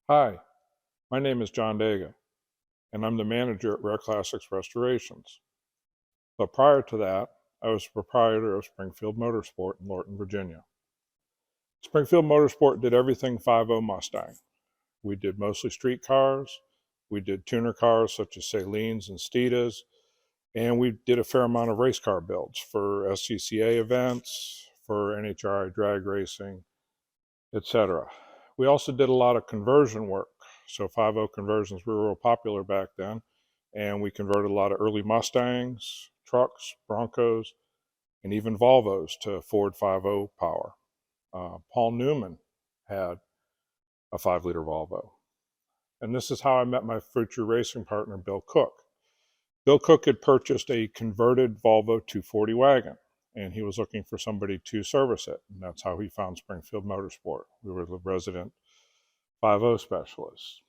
Hi, my name is Jon Dega, and I'm the manager at Rare Classics Restorations. But prior to that, I was the proprietor of Springfield Motorsport in Lorton, Virginia. Springfield Motorsport did everything 5.0 Mustang. We did mostly street cars, we did tuner cars such as Salines and Steedas, and we did a fair amount of race car builds for SCCA events, for NHRA drag racing, etc. We also did a lot of conversion work. So 5.0 conversions were real popular back then, and we converted a lot of early Mustangs, trucks, Broncos, and even Volvos to Ford 5.0 power. Paul Newman had a 5-liter Volvo. And this is how I met my future racing partner, Bill Cook. Bill Cook had purchased a converted Volvo 240 wagon, and he was looking for somebody to service it. And that's how he found Springfield Motorsport. We were the resident 5.0 specialists.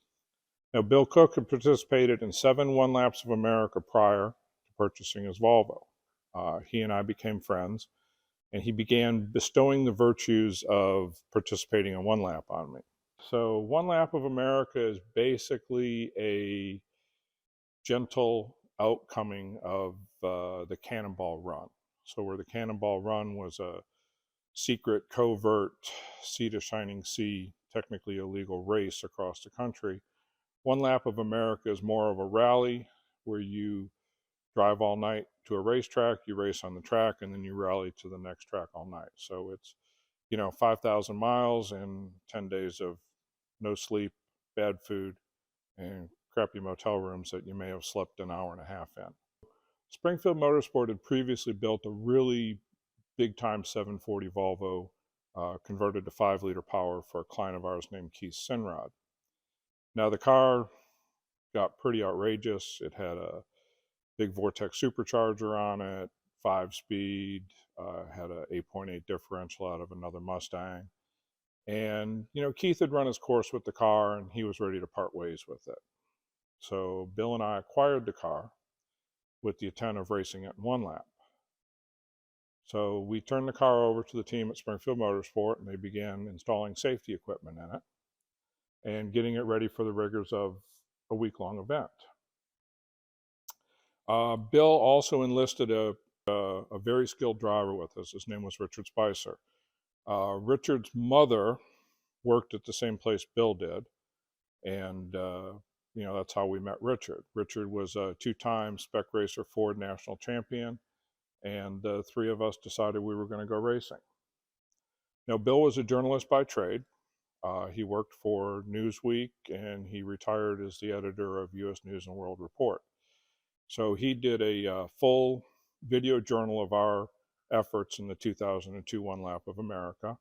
Now, Bill Cook had participated in 7 one-laps of America prior to purchasing his Volvo. He and I became friends, and he began bestowing the virtues of participating in one lap on me. So one lap of America is basically a gentle outcoming of the Cannonball Run. So where the Cannonball Run was a secret, covert, sea to shining sea, technically illegal race across the country, one lap of America is more of a rally where you drive all night to a racetrack, you race on the track, and then you rally to the next track all night. So it's, 5,000 miles and 10 days of no sleep, bad food, and crappy motel rooms that you may have slept an hour and a half in. Springfield Motorsport had previously built a really big-time 740 Volvo converted to 5-liter power for a client of ours named Keith Sinrod. Now, the car got pretty outrageous. It had a big Vortex supercharger on it, 5-speed, had a 8.8 differential out of another Mustang. And, Keith had run his course with the car, and he was ready to part ways with it. So Bill and I acquired the car with the intent of racing it in one lap. So we turned the car over to the team at Springfield Motorsport, and they began installing safety equipment in it and getting it ready for the rigors of a week-long event. Bill also enlisted a very skilled driver with us. His name was Richard Spicer. Richard's mother worked at the same place Bill did, and that's how we met Richard. Richard was a 2-time Spec Racer Ford national champion, and the 3 of us decided we were going to go racing. Now, Bill was a journalist by trade. He worked for Newsweek, and he retired as the editor of U.S. News and World Report. So he did a full video journal of our efforts in the 2002 One Lap of America.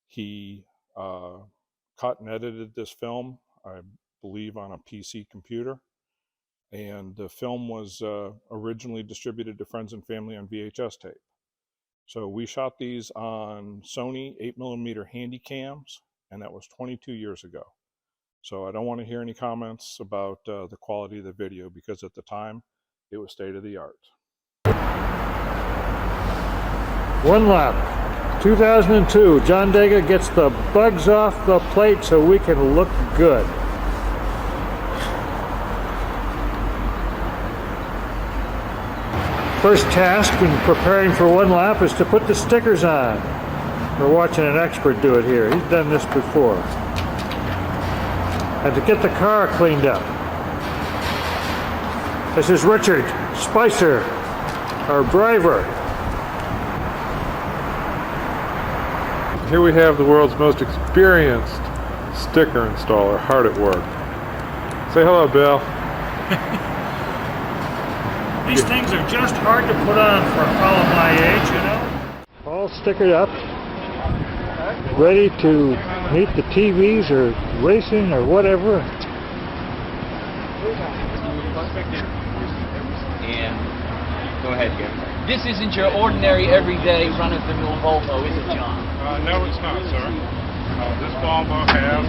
He cut and edited this film, I believe, on a PC computer. And the film was originally distributed to friends and family on VHS tape. So we shot these on Sony 8mm handy cams, and that was 22 years ago. So I don't want to hear any comments about the quality of the video, because at the time, it was state of the art. One lap, 2002. Jon Dega gets the bugs off the plate so we can look good. First task in preparing for one lap is to put the stickers on. We're watching an expert do it here. He's done this before. And to get the car cleaned up. This is Richard Spicer, our driver. Here we have the world's most experienced sticker installer, hard at work. Say hello, Bill. These things are just hard to put on for a fellow my age, All stickered up, ready to meet the TVs or racing or whatever. And go ahead, Gary. This isn't your ordinary, everyday, run-of-the-mill Volvo, is it, John? No, it's not, sir. This Volvo has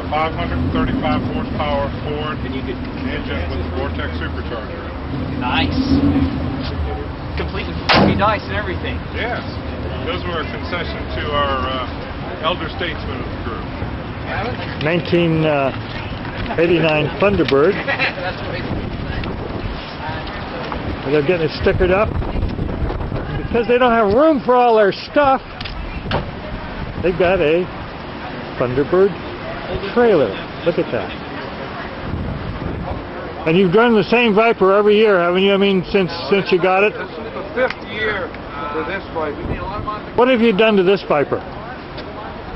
a 535 horsepower Ford engine with a Vortex supercharger. Nice. Complete with pretty dice and everything. Yes. Those were a concession to our elder statesmen of the group. 1989 Thunderbird. They're getting it stickered up. Because they don't have room for all their stuff, they've got a Thunderbird trailer. Look at that. And you've done the same Viper every year, haven't you? I mean, since you got it? This is the 5th year for this Viper. What have you done to this Viper?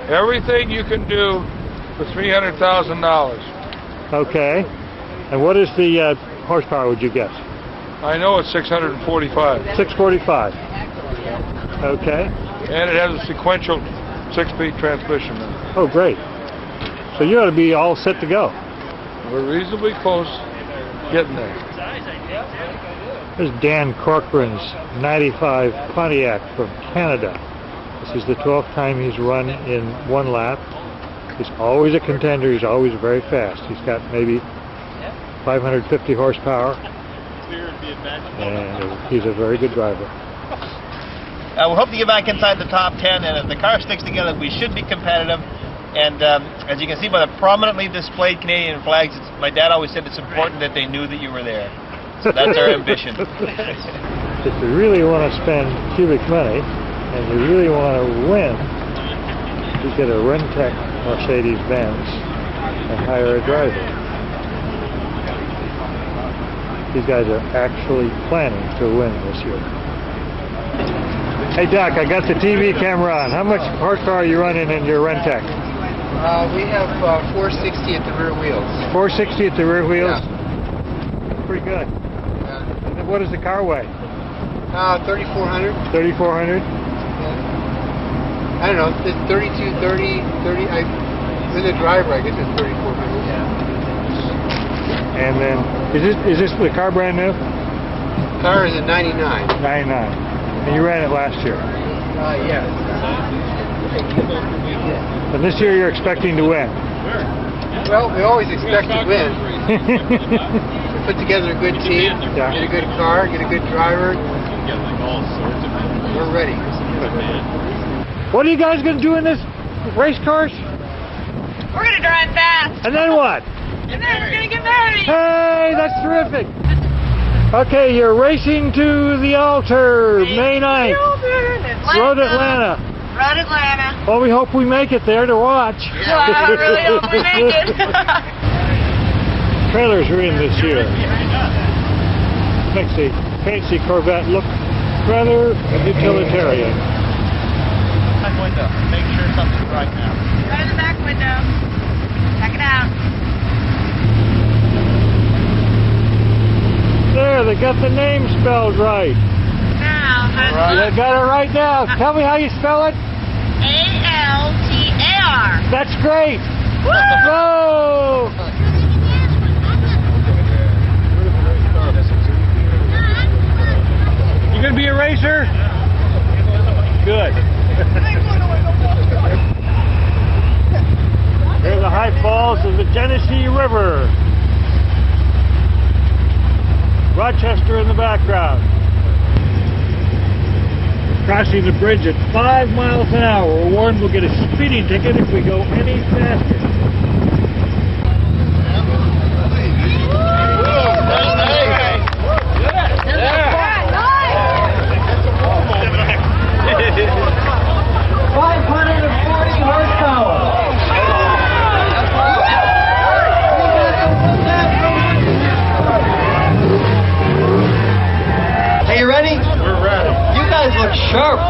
Everything you can do for $300,000. Okay. And what is the horsepower would you guess? I know it's 645. 645. Okay. And it has a sequential 6-speed transmission in it. Oh, great. So you ought to be all set to go. We're reasonably close getting there. There's Dan Corcoran's 95 Pontiac from Canada. This is the 12th time he's run in one lap. He's always a contender. He's always very fast. He's got maybe 550 horsepower. And he's a very good driver. We hope to get back inside the top 10, and if the car sticks together, we should be competitive. And as you can see by the prominently displayed Canadian flags, my dad always said it's important that they knew that you were there. So that's our ambition. If you really want to spend cubic money, and you really want to win, you get a Rentec Mercedes-Benz and hire a driver. These guys are actually planning to win this year. Hey Doc, I got the TV camera on. How much horsepower are you running in your Rentec? We have 460 at the rear wheels. 460 at the rear wheels? Yeah. Pretty good. Yeah. And what does the car weigh? 3,400. 3,400? I don't know, it's 32, 30, 30. With a driver, I guess it's 3,400. Yeah. And then, is this the car brand new? Car is a 99. 99. And you ran it last year? Yes. And this year you're expecting to win? Well, we always expect to win. We put together a good team, Yeah. get a good car, get a good driver. We're ready. What are you guys going to do in this race cars? We're gonna drive fast, And then what? and then we're gonna get married. Hey, that's terrific. Okay, you're racing to the altar, May 9th. Road Atlanta. Road Atlanta. Well, we hope we make it there to watch. Well, I really hope we make it. Trailers are in this year. Makes the fancy Corvette look rather utilitarian. Back window. Make sure something's right now. Go to the back window. Check it out. There, they got the name spelled right. Now, They got it right now. Tell me how you spell it. A-L-T-A-R. That's great. Woo! Whoa! You gonna be a racer? Good. Here's the high falls of the Genesee River. Rochester in the background. Crossing the bridge at 5 miles an hour. We're warned we'll get a speeding ticket if we go any faster. Sharp.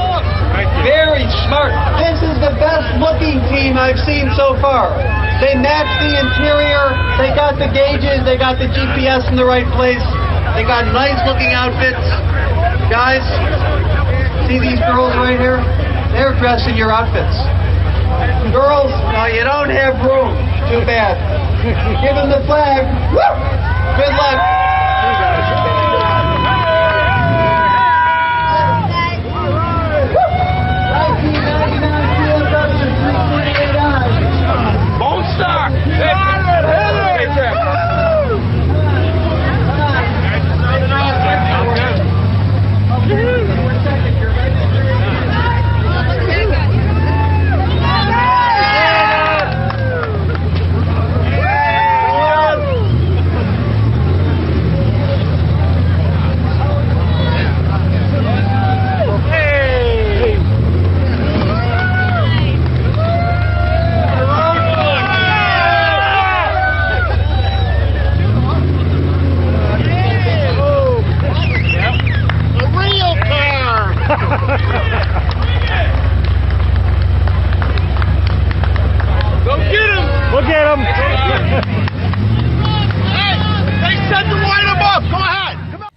Very smart. This is the best looking team I've seen so far. They match the interior, they got the gauges, they got the GPS in the right place, they got nice looking outfits. Guys, see these girls right here? They're dressing your outfits. Girls, now you don't have room. Too bad. Give them the flag. Woo! Good luck. Bone Star! They said to line them up. Go ahead. Come on.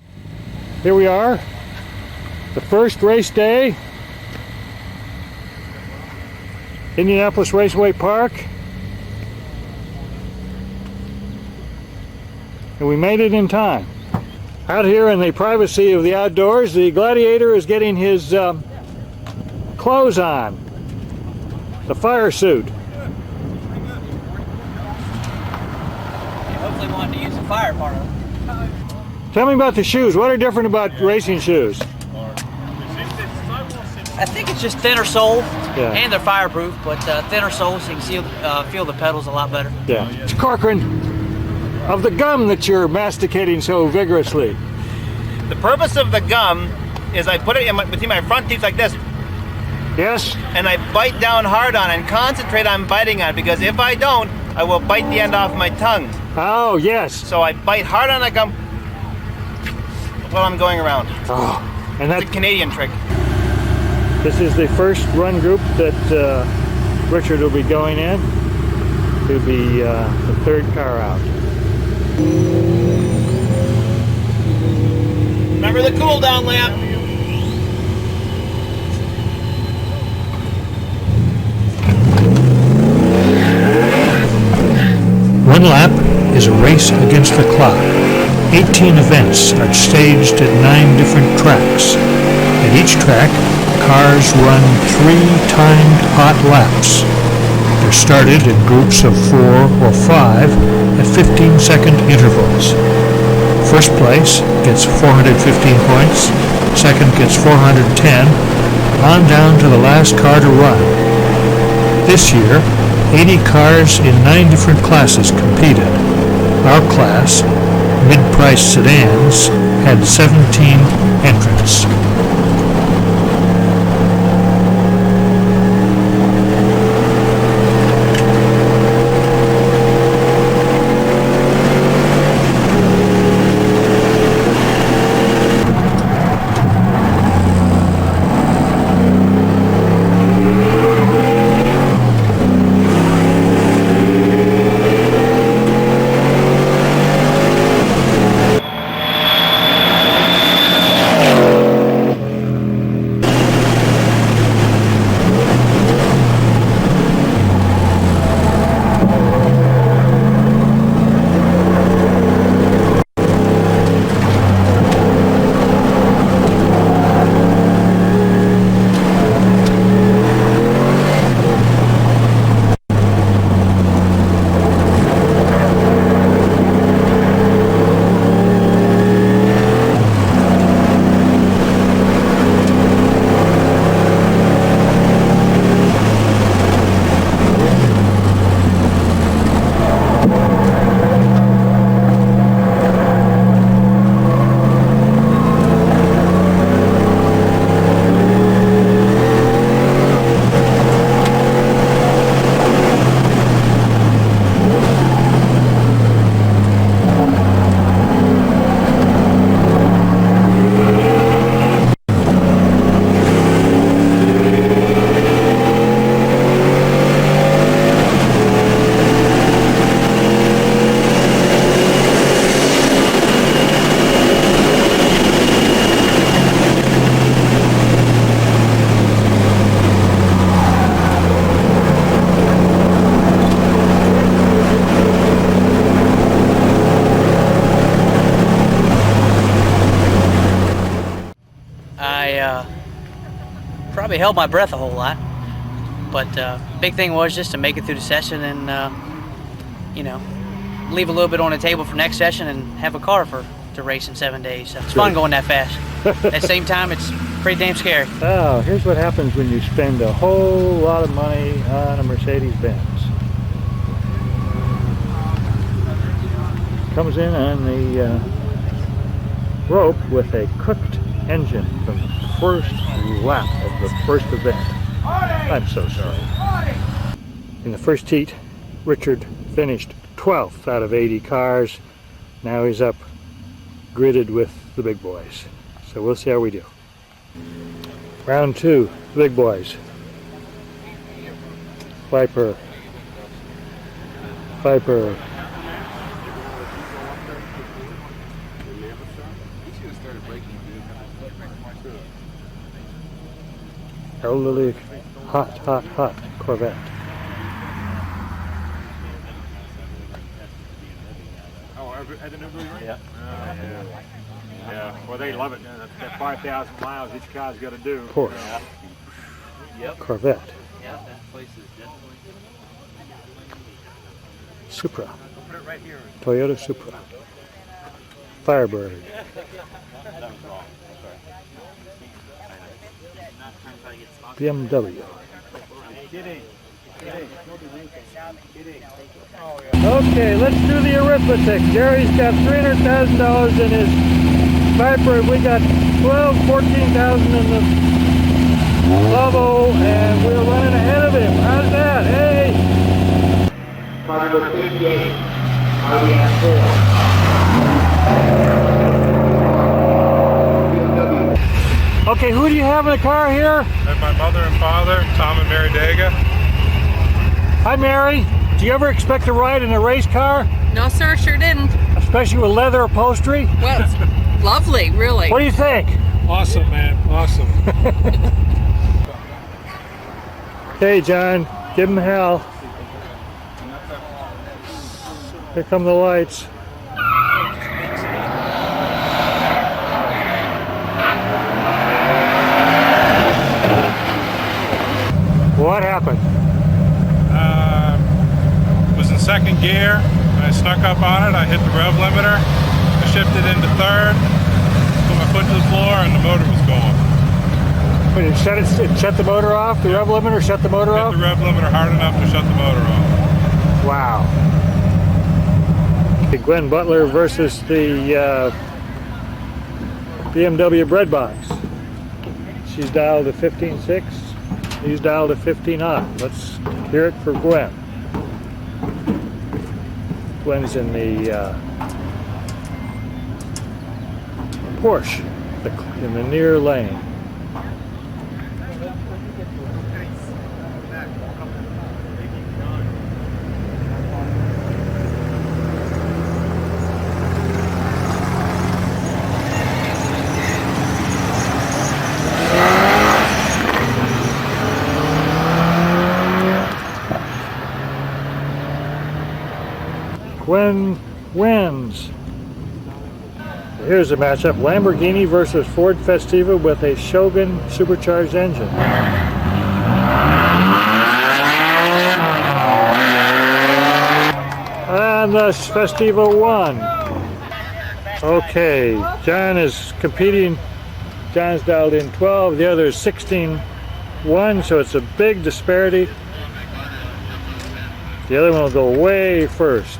Here we are, the first race day, Indianapolis Raceway Park, and we made it in time. Out here in the privacy of the outdoors, the Gladiator is getting his clothes on, the fire suit. Hopefully wanted to use the fire part of it. Tell me about the shoes. What are different about racing shoes? I think it's just thinner sole, Yeah. and they're fireproof, but thinner sole so you can feel the pedals a lot better. Yeah. It's Corcoran, of the gum that you're masticating so vigorously. The purpose of the gum is I put it in between my front teeth like this, Yes? and I bite down hard on it and concentrate on biting on it, because if I don't, I will bite the end off my tongue. Oh, yes. So I bite hard on that gum while I'm going around. Oh, and It's a Canadian trick. this is the first run group that Richard will be going in. He'll be the third car out. Remember the cool down lap. One lap is a race against the clock. 18 events are staged at 9 different tracks. At each track, cars run 3 timed hot laps. They're started in groups of 4 or 5 at 15-second intervals. First place gets 415 points, second gets 410, on down to the last car to run. This year, 80 cars in 9 different classes competed. Our class, mid-price sedans, had 17 entrants. Probably held my breath a whole lot, but big thing was just to make it through the session and you know, leave a little bit on the table for next session and have a car to race in 7 days. So it's fun going that fast. At the same time, it's pretty damn scary. Oh, here's what happens when you spend a whole lot of money on a Mercedes-Benz. Comes in on the rope with a cooked engine from the first lap of the first event. I'm so sorry. In the first heat, Richard finished 12th out of 80 cars. Now he's up gridded with the big boys. So we'll see how we do. Round 2, the big boys. Viper. elderly, hot Corvette. Oh, at the new brewery? Yeah. Yeah. Well, they love it. That 5,000 miles each car's got to do. Porsche. Corvette. Yeah, that place is definitely. Supra. Put it right here. Toyota Supra. Firebird. BMW. Okay, let's do the arithmetic. Jerry's got $300,000 in his Viper. We got 14,000 in the Volvo, and we're running ahead of him. How's that? Hey! Number 58, RDS4. Okay, who do you have in the car here? And my mother and father, Tom and Mary Dega. Hi, Mary. Do you ever expect to ride in a race car? No, sir, sure didn't. Especially with leather upholstery? Well, it's lovely, really. What do you think? Awesome, man. Awesome. Okay, John, give him hell. Here come the lights. What happened? Was in second gear. I snuck up on it. I hit the rev limiter. I shifted into third. Put my foot to the floor, and the motor was going. Wait, it shut the motor off? The rev limiter shut the motor off? Hit the rev limiter hard enough to shut the motor off. Wow. The Gwen Butler versus the BMW bread box. She's dialed to 15.6. He's dialed to 15 on. Let's hear it for Gwen. Gwen's in the Porsche, in the near lane. Gwen wins. Here's the matchup: Lamborghini versus Ford Festiva with a Shogun supercharged engine. And the Festiva won. Okay, John is competing. John's dialed in 12, the other is 16-1, so it's a big disparity. The other one will go way first.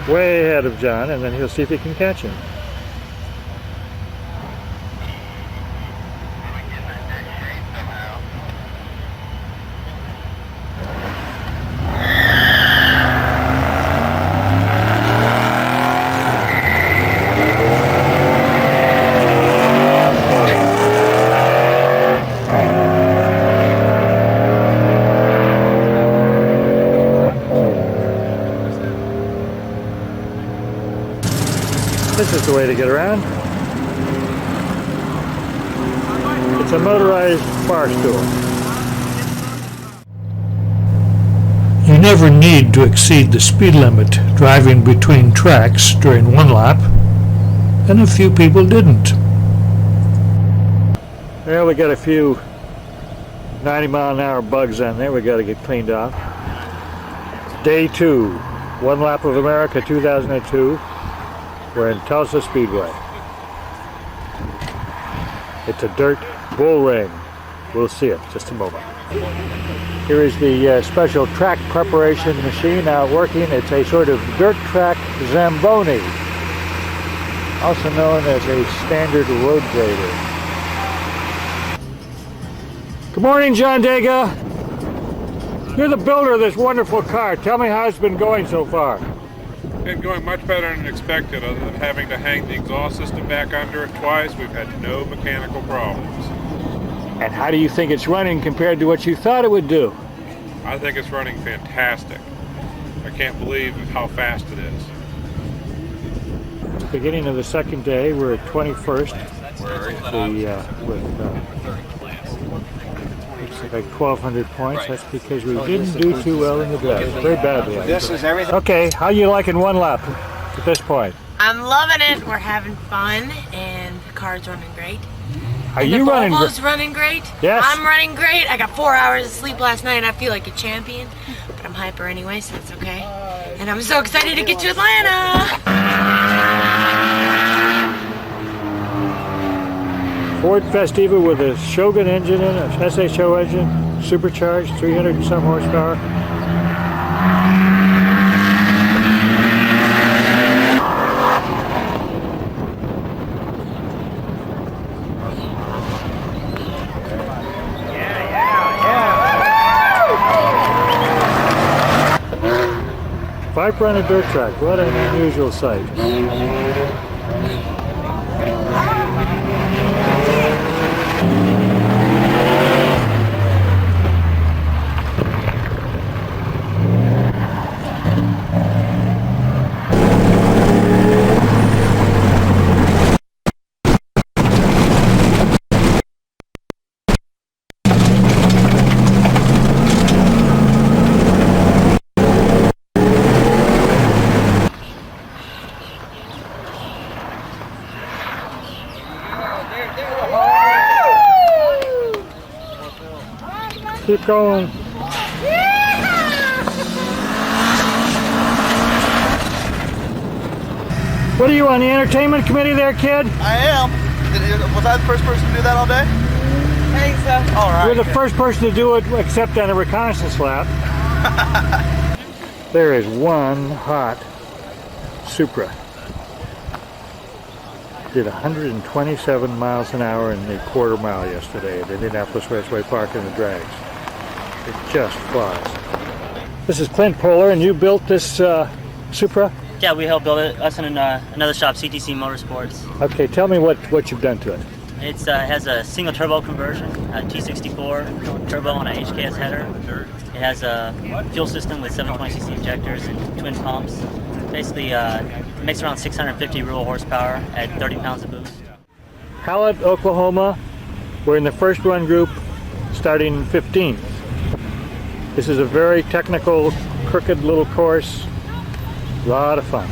Way ahead of John, and then he'll see if he can catch him. This is the way to get around. It's a motorized bar stool. You never need to exceed the speed limit driving between tracks during one lap, and a few people didn't. Well, we got a few 90-mile-an-hour bugs on there we got to get cleaned off. Day 2, One Lap of America 2002. We're in Tulsa Speedway. It's a dirt bull ring. We'll see it in just a moment. Here is the special track preparation machine now working. It's a sort of dirt track Zamboni, also known as a standard road grader. Good morning, Jon Dega. You're the builder of this wonderful car. Tell me how it's been going so far. Been going much better than expected. Other than having to hang the exhaust system back under it twice, we've had no mechanical problems. And how do you think it's running compared to what you thought it would do? I think it's running fantastic. I can't believe how fast it is. Beginning of the second day, we're at 21st. It's like 1,200 points. That's because we didn't do too well in the drag. Very badly. This is everything. Okay, how you liking one lap at this point? I'm loving it. We're having fun, and the car's running great. Are you running? Volvo's running great. Yes. I'm running great. I got 4 hours of sleep last night, and I feel like a champion. But I'm hyper anyway, so it's okay. And I'm so excited to get to Atlanta. Ford Festiva with a Shogun engine in it, a SHO engine, supercharged, 300 and some horsepower. Viper on a dirt track, what an unusual sight. 'Keep going. What are you on the entertainment committee there, kid? I am. Was I the first person to do that all day? I think so. All right. You're the first person to do it except on a reconnaissance lap. There is one hot Supra. Did 127 miles an hour in the quarter mile yesterday at Indianapolis Raceway Park in the drags. It just flies. This is Clint Poehler, and you built this Supra? Yeah, we helped build it. Us and another shop, CTC Motorsports. Okay, tell me what you've done to it. It has a single turbo conversion, a T64 turbo on a HKS header. It has a fuel system with 720cc injectors and twin pumps. Basically, it makes around 650 real horsepower at 30 pounds of boost. Hallett, Oklahoma. We're in the first run group starting 15th. This is a very technical, crooked little course. A lot of fun.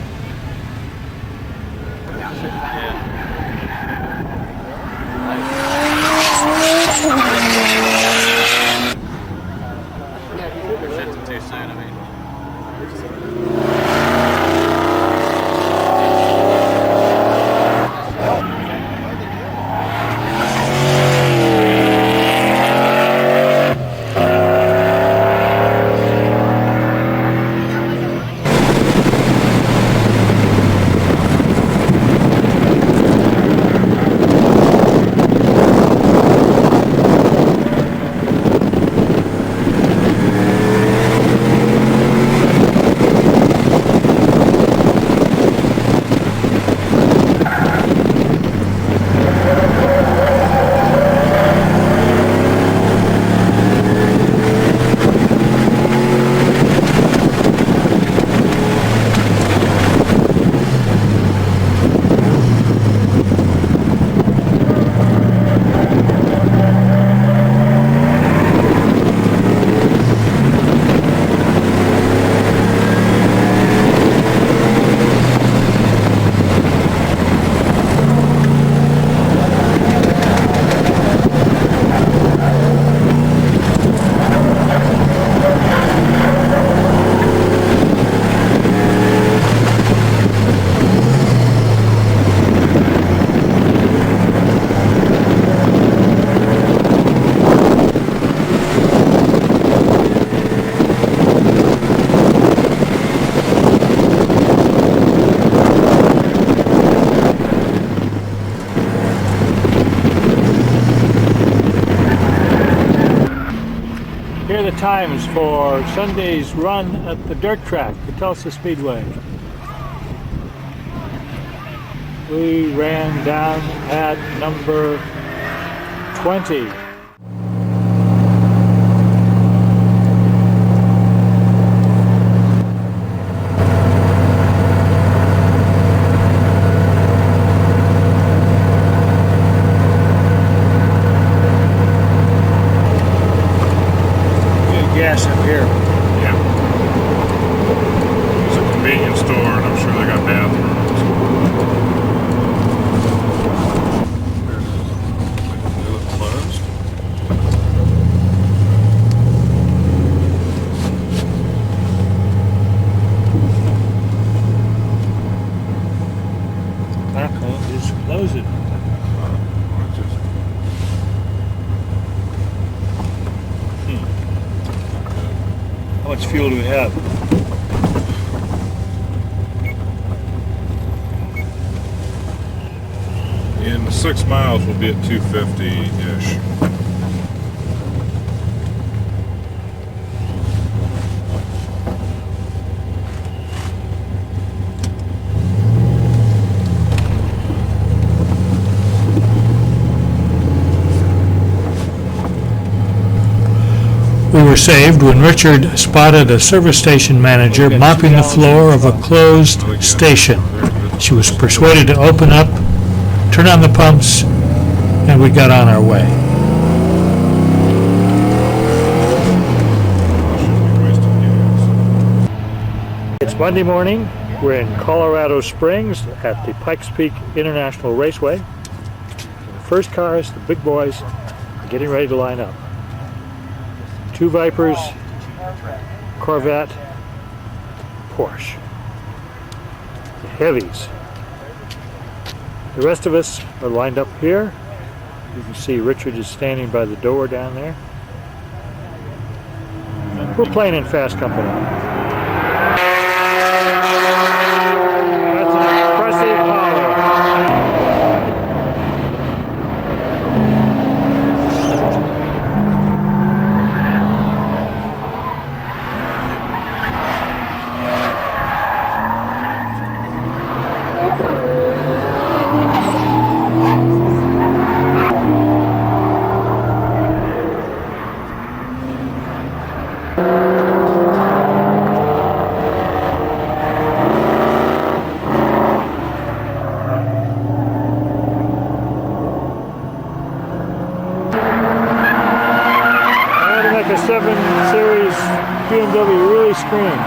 Here are the times for Sunday's run at the dirt track, the Tulsa Speedway. We ran down at number 20. fuel do we have? In 6 miles, we'll be at 250-ish. We were saved when Richard spotted a service station manager mopping the floor of a closed station. She was persuaded to open up, turn on the pumps, and we got on our way. It's Monday morning. We're in Colorado Springs at the Pikes Peak International Raceway. The first cars, the big boys, are getting ready to line up. 2 Vipers, Corvette, Porsche. The heavies. The rest of us are lined up here. You can see Richard is standing by the door down there. We're playing in fast company. That's an impressive power. A 7 Series BMW really scream.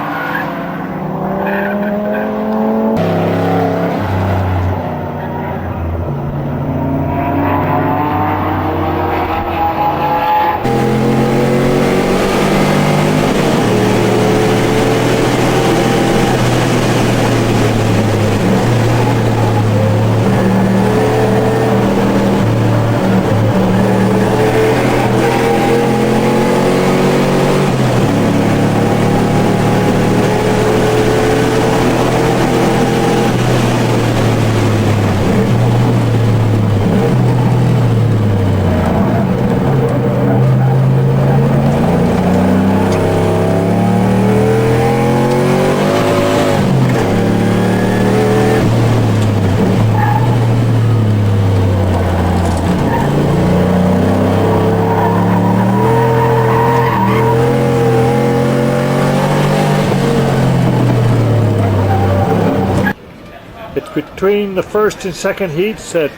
It's between the first and second heats at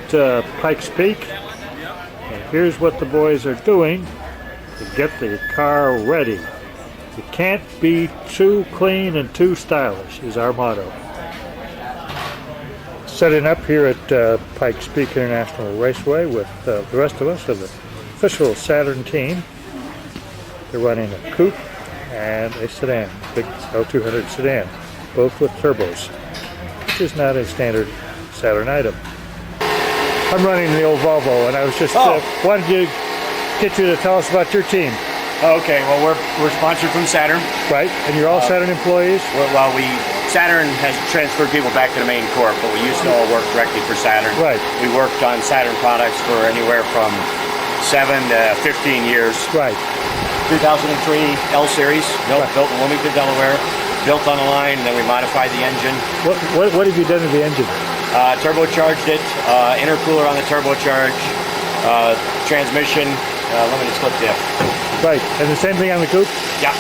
Pikes Peak. And here's what the boys are doing to get the car ready. It can't be too clean and too stylish is our motto. Setting up here at Pikes Peak International Raceway with the rest of us of the official Saturn team. They're running a coupe and a sedan, big L200 sedan, both with turbos, which is not a standard Saturn item. I'm running the old Volvo, and I was just wanted to get you to tell us about your team. Okay, well we're sponsored from Saturn. Right, and you're all Saturn employees? Well, Saturn has transferred people back to the main corp, but we used to all work directly for Saturn. Right. We worked on Saturn products for anywhere from 7 to 15 years. Right. 2003 L Series, built in Wilmington, Delaware. Built on the line, and then we modified the engine. What have you done to the engine? Turbocharged it, intercooler on the turbocharge, transmission, limited slip diff. Right, and the same thing on the coupe? Yeah.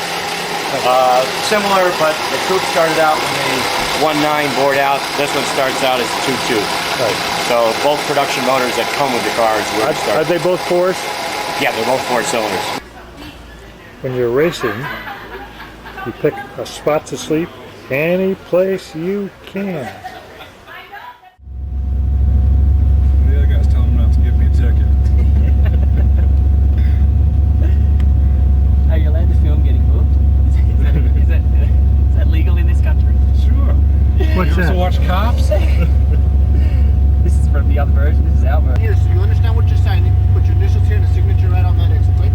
Similar, but the coupe started out with a 1.9 bored out. This one starts out as 2.2. Right. So both production motors that come with the cars. Are they both 4s? Yeah, they're both 4 cylinders. When you're racing, you pick a spot to sleep any place you can. The other guy's telling him not to give me a ticket. Are you allowed to film getting moved? Is that legal in this country? Sure. What's you that? also watch Cops? This is from the other version. This is our version. Here, so you understand what you're signing. Put your initials here and a signature right on that exit plate.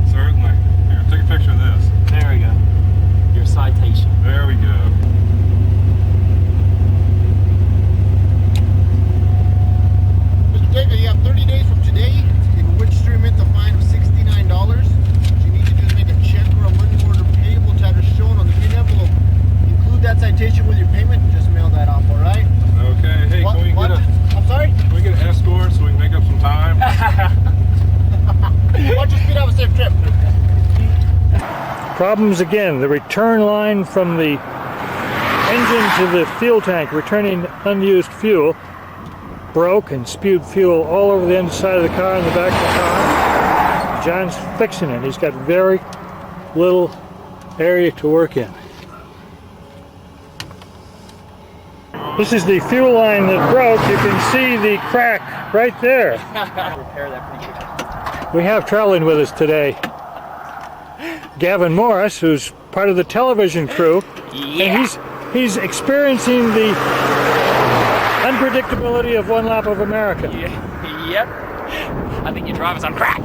Certainly. Here, take a picture of this. There we go. citation. There we go. Mr. Dega, you have 30 days from today in which to remit the fine of $69. What you need to do is make a check or a money order payable to address shown on the green envelope. Include that citation with your payment and just mail that off, all right? Okay. Hey, can we get I'm sorry? Can we get an escort so we can make up some time? Watch your speed, have a safe trip. Problems again. The return line from the engine to the fuel tank, returning unused fuel, broke and spewed fuel all over the inside of the car and the back of the car. John's fixing it. He's got very little area to work in. This is the fuel line that broke. You can see the crack right there. Repair that pretty quickly. We have traveling with us today Gavin Morris, who's part of the television crew. Yeah. And he's experiencing the unpredictability of one lap of America. Yeah. Yep. I think your driver's on crack.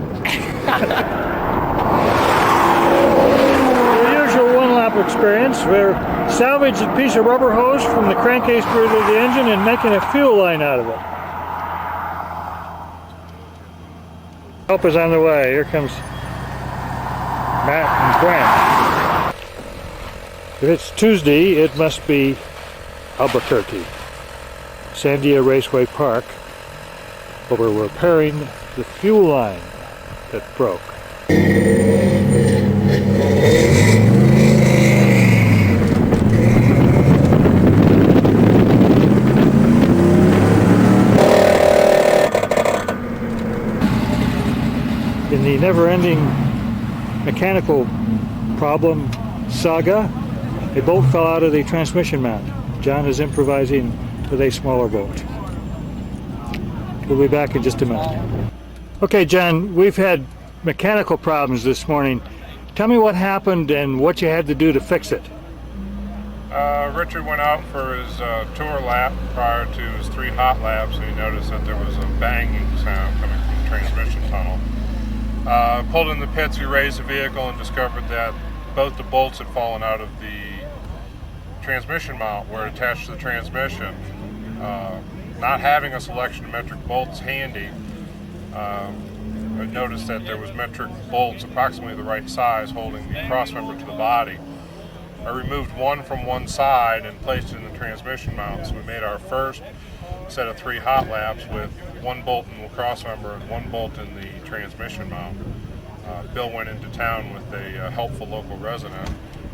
The usual one lap experience. We're salvaging a piece of rubber hose from the crankcase grid of the engine and making a fuel line out of it. Help is on the way. Here comes Matt and Grant. If it's Tuesday, it must be Albuquerque, Sandia Raceway Park, where we're repairing the fuel line that broke. In the never-ending mechanical problem saga, a bolt fell out of the transmission mount. John is improvising with a smaller bolt. We'll be back in just a minute. Okay, John, we've had mechanical problems this morning. Tell me what happened and what you had to do to fix it. Richard went out for his tour lap prior to his 3 hot laps, and he noticed that there was a banging sound coming from the transmission tunnel. Pulled in the pits, we raised the vehicle and discovered that both the bolts had fallen out of the transmission mount were attached to the transmission. Not having a selection of metric bolts handy, I noticed that there was metric bolts approximately the right size holding the crossmember to the body. I removed one from one side and placed it in the transmission mount, so we made our first set of 3 hot laps with 1 bolt in the crossmember and 1 bolt in the transmission mount. Bill went into town with a helpful local resident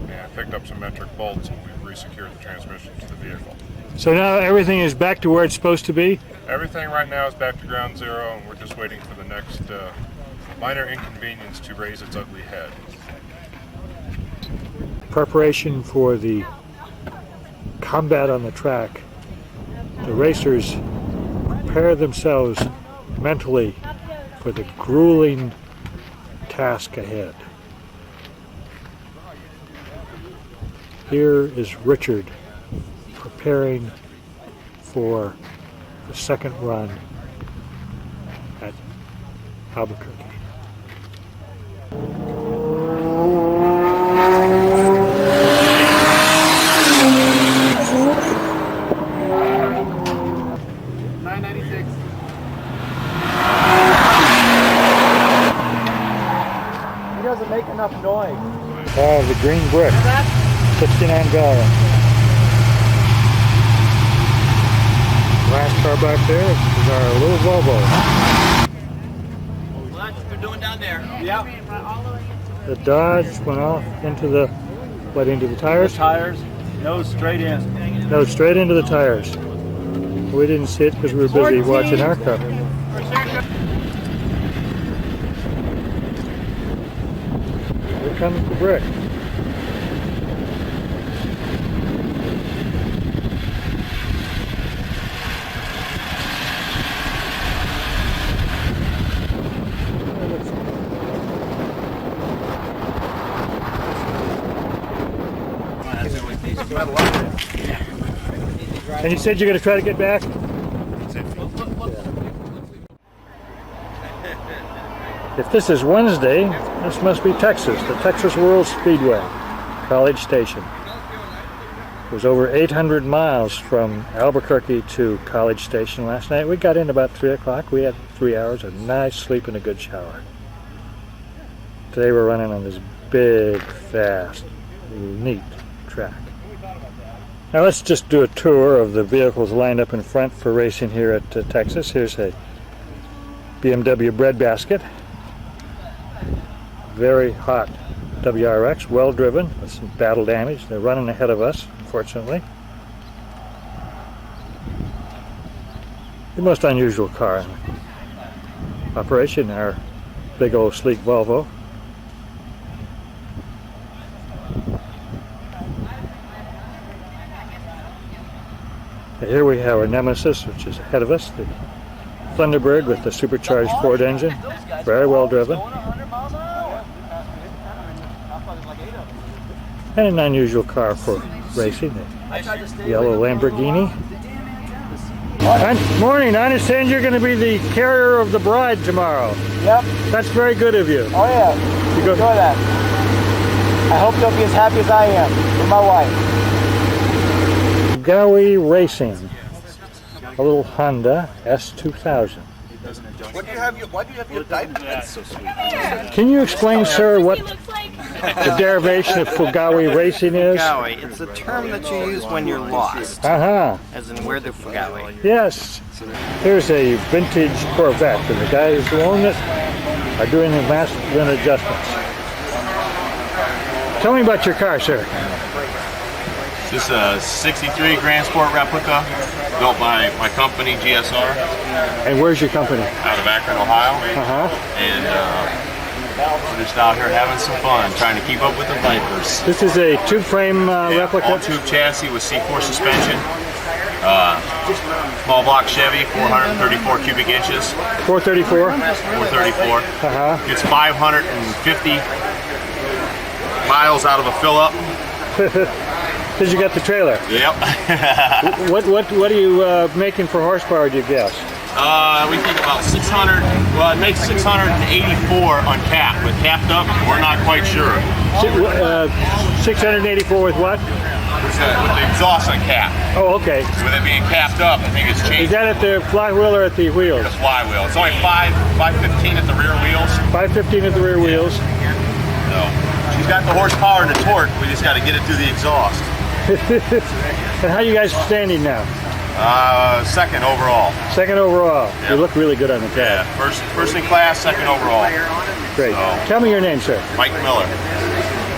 and picked up some metric bolts, and we resecured the transmission to the vehicle. So now everything is back to where it's supposed to be? Everything right now is back to ground zero, and we're just waiting for the next minor inconvenience to raise its ugly head. Preparation for the combat on the track. The racers prepare themselves mentally for the grueling task ahead. Here is Richard preparing for the second run at Albuquerque. He doesn't make enough noise. Oh, the green brick, 69 gallon. Last car back there is our little Volvo. Well, that's what they're doing down there. Yep. The Dodge went off into the, what, into the tires? The tires, nose straight in. No, straight into the tires. We didn't see it because we were busy watching our car. Here comes the brick. And you said you're going to try to get back? If this is Wednesday, this must be Texas, the Texas World Speedway. College Station. It was over 800 miles from Albuquerque to College Station last night. We got in about 3 o'clock. We had 3 hours of nice sleep and a good shower. Today we're running on this big, fast, neat track. Now let's just do a tour of the vehicles lined up in front for racing here at Texas. Here's a BMW breadbasket. Very hot WRX, well driven with some battle damage. They're running ahead of us, unfortunately. The most unusual car in operation, our big old sleek Volvo. Here we have our Nemesis, which is ahead of us, the Thunderbird with the supercharged Ford engine, very well driven. And an unusual car for racing, the yellow Lamborghini. Morning, I understand you're going to be the carrier of the bride tomorrow. Yep. That's very good of you. Oh yeah, you go enjoy that. I hope you'll be as happy as I am with my wife. Dragway Racing, a little Honda S2000. Why do you have your diaper? That's so sweet. Can you explain, sir, what the derivation of Fugawi racing is? Fugawi, it's a term that you use when you're lost. As in, where the Fugawi. Yes. Here's a vintage Corvette, and the guys who own it are doing the last minute adjustments. Tell me about your car, sir. This is a 63 Grand Sport replica built by my company, GSR. And where's your company? Out of Akron, Ohio. And we're just out here having some fun, trying to keep up with the Vipers. This is a tube frame replica? All-tube chassis with C4 suspension. Small block Chevy, 434 cubic inches. 434? 434. Gets 550 miles out of a fill-up. Because you got the trailer. Yep. what are you making for horsepower, do you guess? We think about 600. Well, it makes 684 on cap, but capped up, we're not quite sure. 684 with what? With the exhaust on cap. Oh, okay. With it being capped up, I think it's changed. Is that at the flywheel or at the wheels? The flywheel. It's only 515 at the rear wheels. 515 at the rear wheels. So she's got the horsepower and the torque. We just got to get it through the exhaust. And how are you guys standing now? Second overall. Second overall. Yep. You look really good on the car. Yeah, first in class, second overall. Great. So, tell me your name, sir. Mike Miller.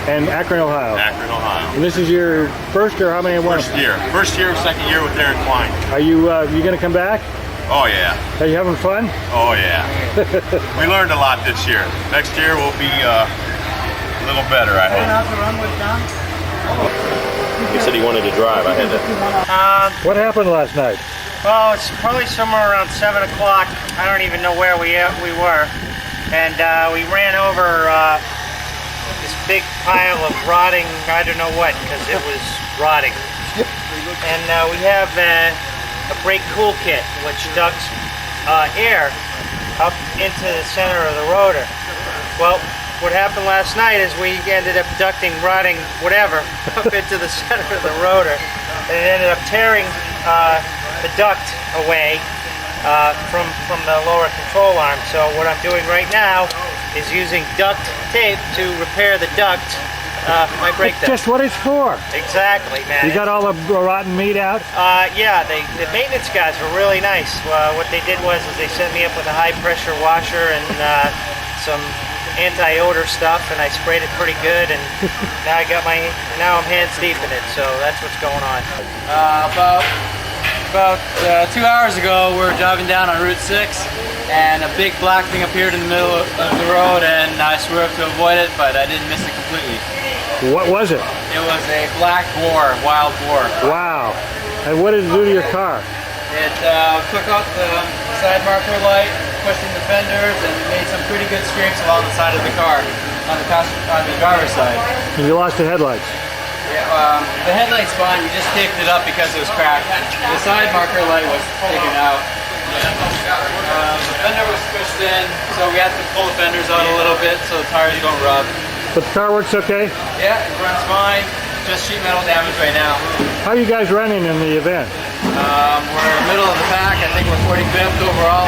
And Akron, Ohio. Akron, Ohio. And this is your first or how many? First year. First year, second year with Derek Klein. Are you going to come back? Oh yeah. Are you having fun? Oh yeah. We learned a lot this year. Next year will be a little better, I hope. He said he wanted to drive. I had to. What happened last night? Well, it's probably somewhere around 7 o'clock. I don't even know where we were. And we ran over this big pile of rotting, I don't know what, because it was rotting. And we have a brake cool kit, which ducts air up into the center of the rotor. Well, what happened last night is we ended up ducting, rotting, whatever, up into the center of the rotor, and it ended up tearing the duct away from the lower control arm. So what I'm doing right now is using duct tape to repair the duct, my brake duct. Just what it's for. Exactly, man. You got all the rotten meat out? Yeah, the maintenance guys were really nice. What they did was they sent me up with a high pressure washer and some anti-odor stuff, and I sprayed it pretty good, and now I'm hands deep in it, so that's what's going on. About 2 hours ago, we were driving down on Route 6, and a big black thing appeared in the middle of the road, and I swerved to avoid it, but I didn't miss it completely. What was it? It was a black boar, wild boar. Wow. And what did it do to your car? It took out the side marker light, pushed in the fenders, and made some pretty good scrapes along the side of the car, on the driver's side. And you lost the headlights? Yeah, the headlight's fine, we just taped it up because it was cracked. The side marker light was taken out. The fender was pushed in, so we had to pull the fenders out a little bit so the tires don't rub. But the car works okay? Yeah, it runs fine. Just sheet metal damage right now. How are you guys running in the event? We're middle of the pack. I think we're 45th overall.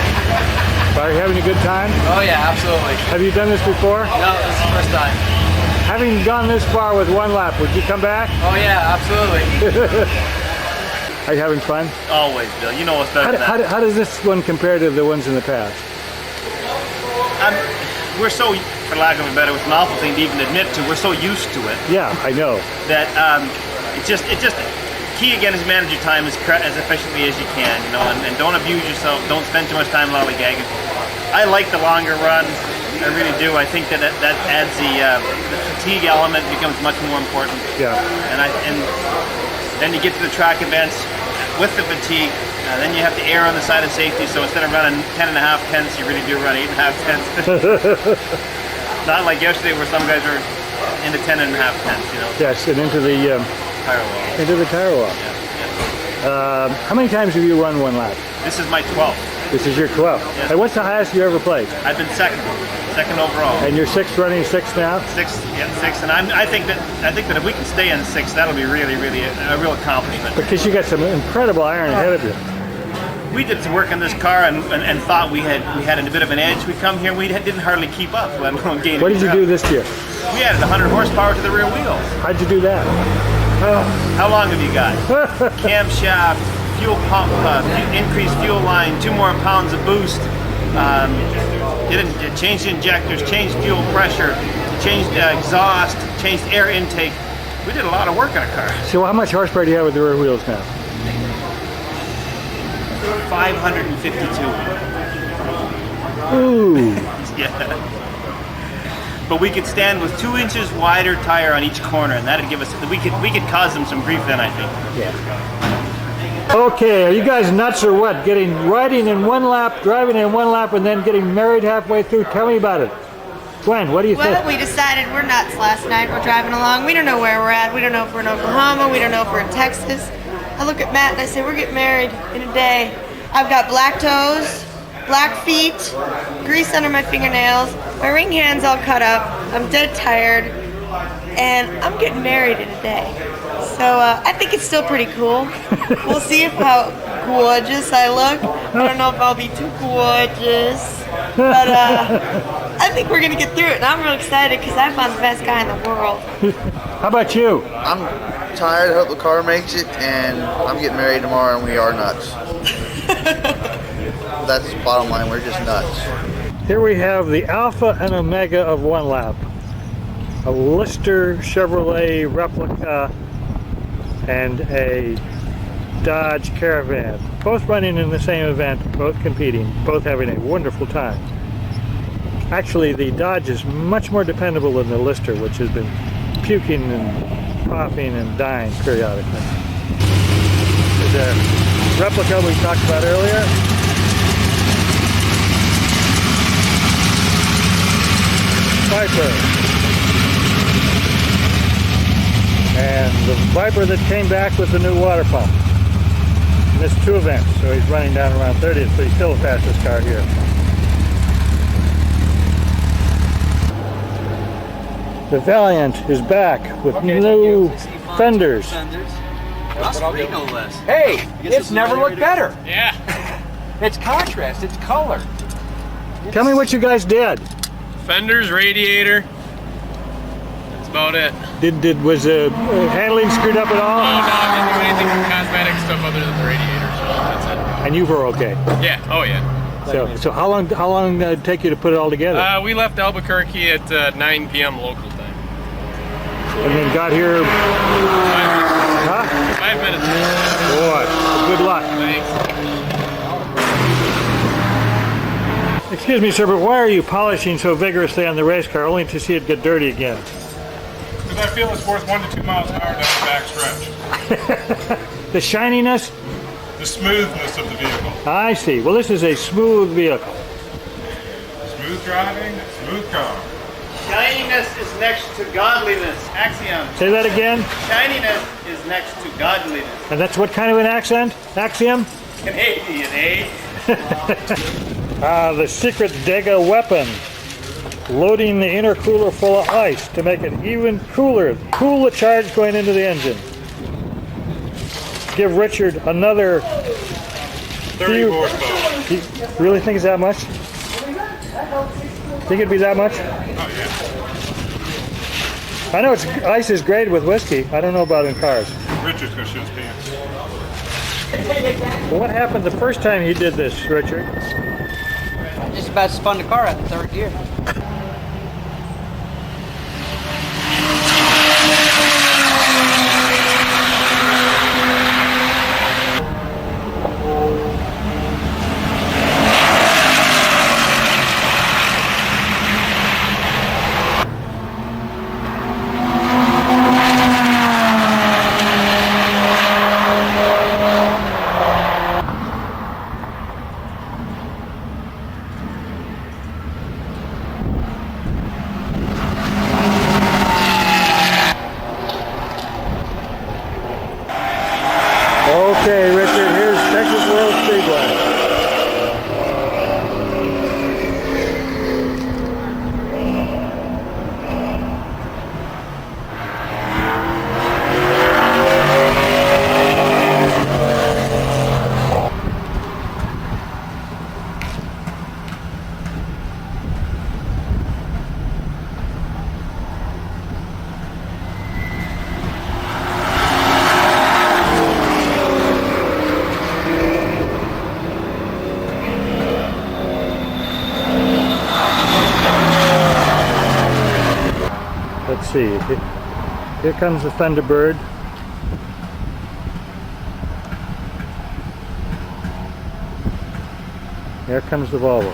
Are you having a good time? Oh yeah, absolutely. Have you done this before? No, this is the first time. Having gone this far with one lap, would you come back? Oh yeah, absolutely. Are you having fun? Always, Bill. You know what's better than that. How does this one compare to the ones in the past? We're so, for lack of a better, it's an awful thing to even admit to, we're so used to it. Yeah, I know. That it's just key again is manage your time as efficiently as you can, you know, and don't abuse yourself. Don't spend too much time lollygagging. I like the longer runs. I really do. I think that adds the fatigue element becomes much more important. Yeah. And then you get to the track events with the fatigue. Then you have to err on the side of safety. So instead of running 10.5 tenths, you really do run 8.5 tenths. Not like yesterday where some guys are into 10.5 tenths. You know. Yes, and into the tire wall. Into the tire wall. Yeah. How many times have you run one lap? This is my 12th. This is your 12th. Yes. And what's the highest you ever played? I've been second overall. And you're running sixth now? Sixth, and I think that if we can stay in sixth, that'll be really a real accomplishment. Because you got some incredible iron ahead of you. We did some work on this car and thought we had a bit of an edge. We come here, we didn't hardly keep up, let alone gain. What did you do this year? We added 100 horsepower to the rear wheels. How'd you do that? How long have you got? Camshaft, fuel pump, increased fuel line, 2 more pounds of boost. Changed injectors, changed fuel pressure, changed exhaust, changed air intake. We did a lot of work on a car. So how much horsepower do you have with the rear wheels now? 552. Ooh. Yeah. But we could stand with 2 inches wider tire on each corner, and that'd give us. We could cause them some grief then, I think. Yeah. Okay, are you guys nuts or what? Riding in one lap, driving in one lap, and then getting married halfway through. Tell me about it. Gwen, what do you think? Well, we decided we're nuts last night. We're driving along. We don't know where we're at. We don't know if we're in Oklahoma. We don't know if we're in Texas. I look at Matt and I say, we're getting married in a day. I've got black toes, black feet, grease under my fingernails, my ring hand's all cut up, I'm dead tired, and I'm getting married in a day. So I think it's still pretty cool. We'll see how gorgeous I look. I don't know if I'll be too gorgeous, but I think we're gonna get through it, and I'm really excited because I found the best guy in the world. How about you? I'm tired. I hope the car makes it, and I'm getting married tomorrow, and we are nuts. That's the bottom line. We're just nuts. Here we have the alpha and omega of one lap. A Lister Chevrolet replica and a Dodge Caravan. Both running in the same event, both competing, both having a wonderful time. Actually, the Dodge is much more dependable than the Lister, which has been puking and coughing and dying periodically. There's a replica we talked about earlier. Viper. And the Viper that came back with the new water pump. Missed 2 events, so he's running down around 30th, but he's still the fastest car here. The Valiant is back with new fenders. Hey, it's never looked better. Yeah. It's contrast, it's color. Tell me what you guys did. Fenders, radiator. That's about it. Was the handling screwed up at all? Oh, no, I didn't do anything with cosmetic stuff other than the radiator, so that's it. And you were okay? Yeah, oh yeah. So how long did it take you to put it all together? We left Albuquerque at 9 p.m. local time. And then got here... 5 minutes. Boy, good luck. Thanks. Excuse me, sir, but why are you polishing so vigorously on the race car only to see it get dirty again? Because I feel it's worth 1 to 2 miles an hour down the back stretch. The shininess? The smoothness of the vehicle. I see. Well, this is a smooth vehicle. Smooth driving, smooth car. Shininess is next to godliness. Axiom. Say that again. Shininess is next to godliness. And that's what kind of an accent? Axiom? Canadian, eh? The secret Dega weapon. loading the intercooler full of ice to make it even cooler. Cool the charge going into the engine. Give Richard another 30 horsepower. You really think it's that much? Think it'd be that much? Oh, yeah. I know ice is great with whiskey. I don't know about in cars. Richard's going to shoot his pants. Well, what happened the first time he did this, Richard? Just about spun the car out in third gear. Okay, Richard, here's Texas World Speedway. Let's see, here comes the Thunderbird. Here comes the Volvo.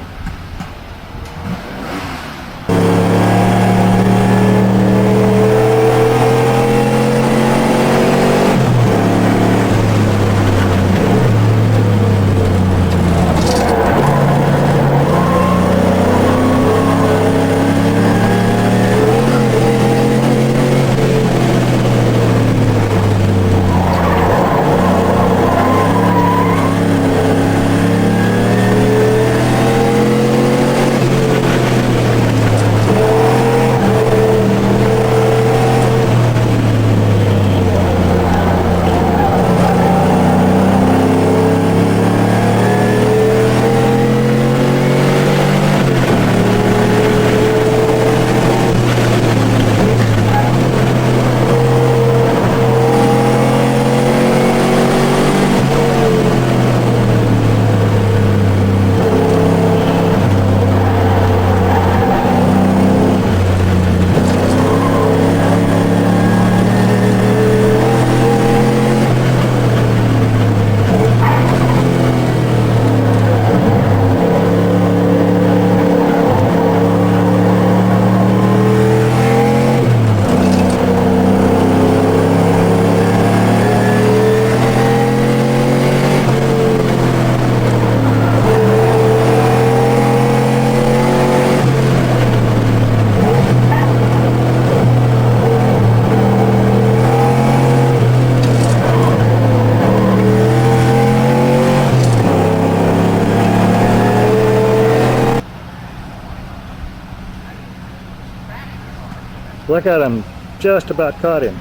Look at him, just about caught him.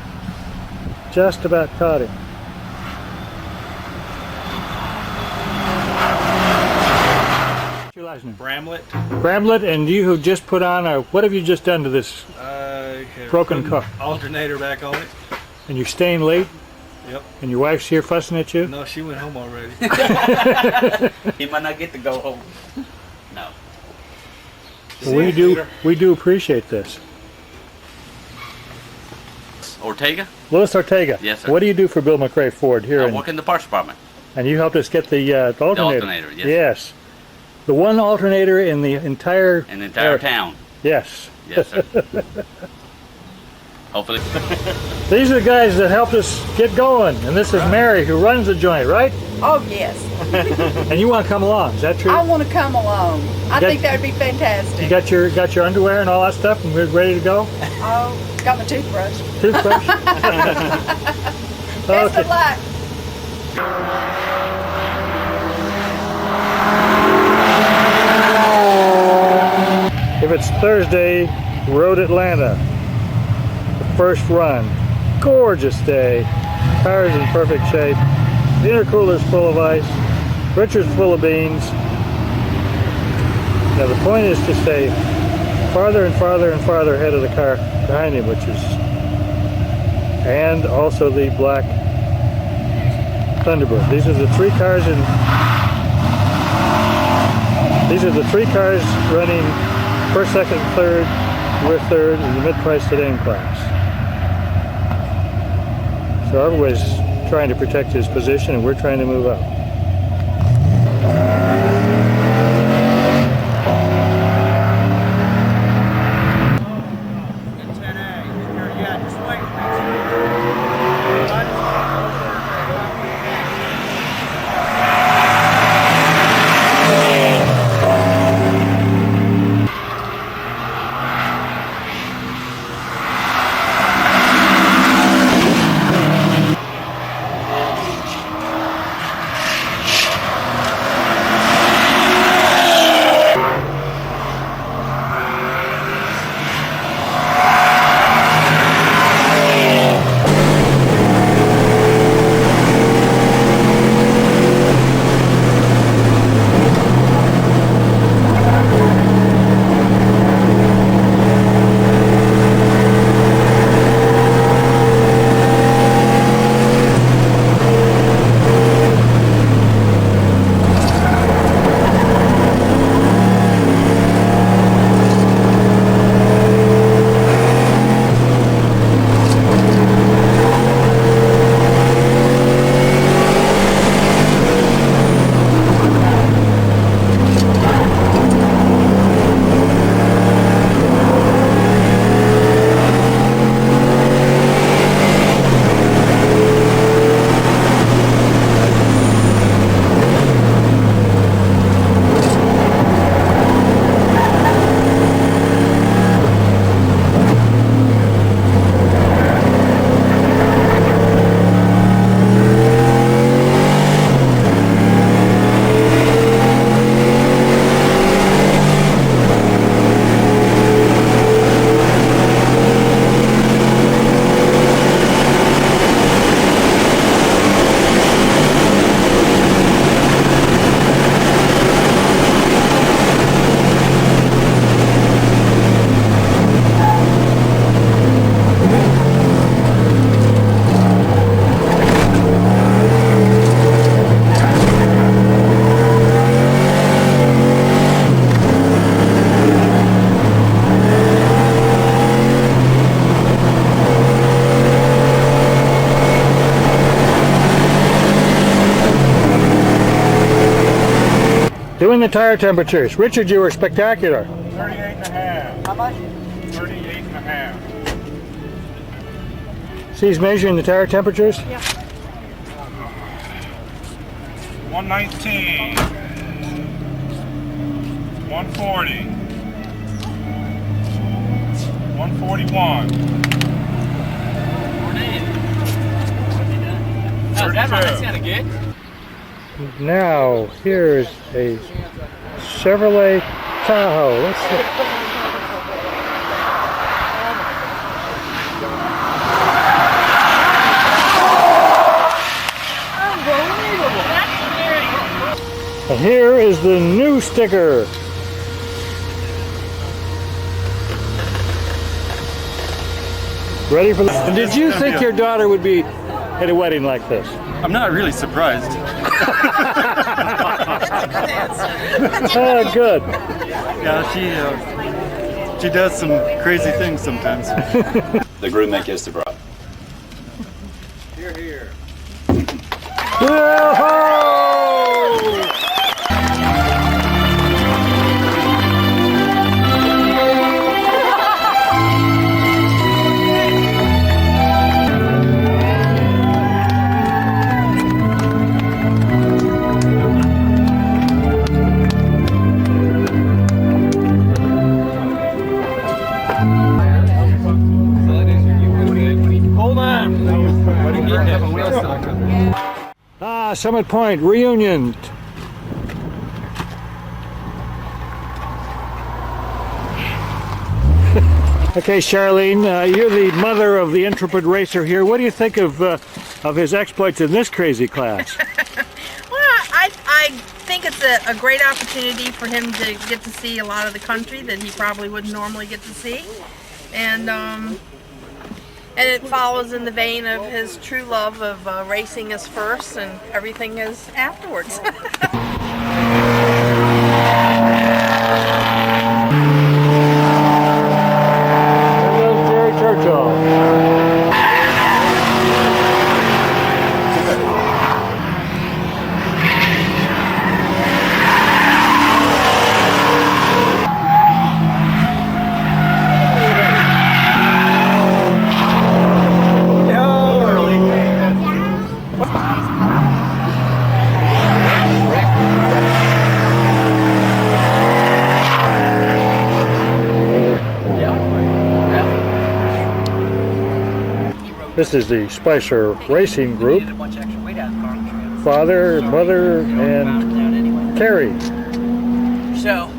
Just about caught him. What's your last name? Bramlett. Bramlett, and you have just put on a, what have you just done to this broken car? Alternator back on it. And you're staying late? Yep. And your wife's here fussing at you? No, she went home already. He might not get to go home. No. Well, we do appreciate this. Ortega? Louis Ortega. Yes, sir. What do you do for Bill McRae Ford here? I work in the parts department. And you helped us get the alternator. The alternator, yes. Yes. The one alternator in the entire... In the entire town. Yes. Yes, sir. Hopefully. These are the guys that helped us get going. And this is Mary, who runs the joint, right? Oh, yes. And you want to come along, is that true? I want to come along. I think that would be fantastic. You got your underwear and all that stuff, and we're ready to go? Oh, got my toothbrush. Toothbrush? Best of luck. If it's Thursday, Road Atlanta. The first run. Gorgeous day. Tires in perfect shape. Intercooler's full of ice. Richard's full of beans. Now the point is to stay farther and farther and farther ahead of the car behind him, which is, and also the black Thunderbird. These are the three cars running first, second, third. We're third in the mid-price sedan class. So everybody's trying to protect his position, and we're trying to move up. Doing the tire temperatures. Richard, you were spectacular. 38 and a half. How much? 38 and a half. See, he's measuring the tire temperatures? Yeah. 119. 140. 141. That's kind of good. Now, here's a Chevrolet Tahoe. Let's see. And here is the new sticker. Ready for the... And did you think your daughter would be at a wedding like this? I'm not really surprised. Oh, good. Yeah, she does some crazy things sometimes. The groom that gives the bride. Here, here. Whoa! Summit Point reunion. Okay, Charlene, you're the mother of the intrepid racer here. What do you think of his exploits in this crazy class? Well, I think it's a great opportunity for him to get to see a lot of the country that he probably wouldn't normally get to see. And it follows in the vein of his true love of racing is first and everything is afterwards. This is the Spicer Racing Group. Father, mother, and Carrie. So,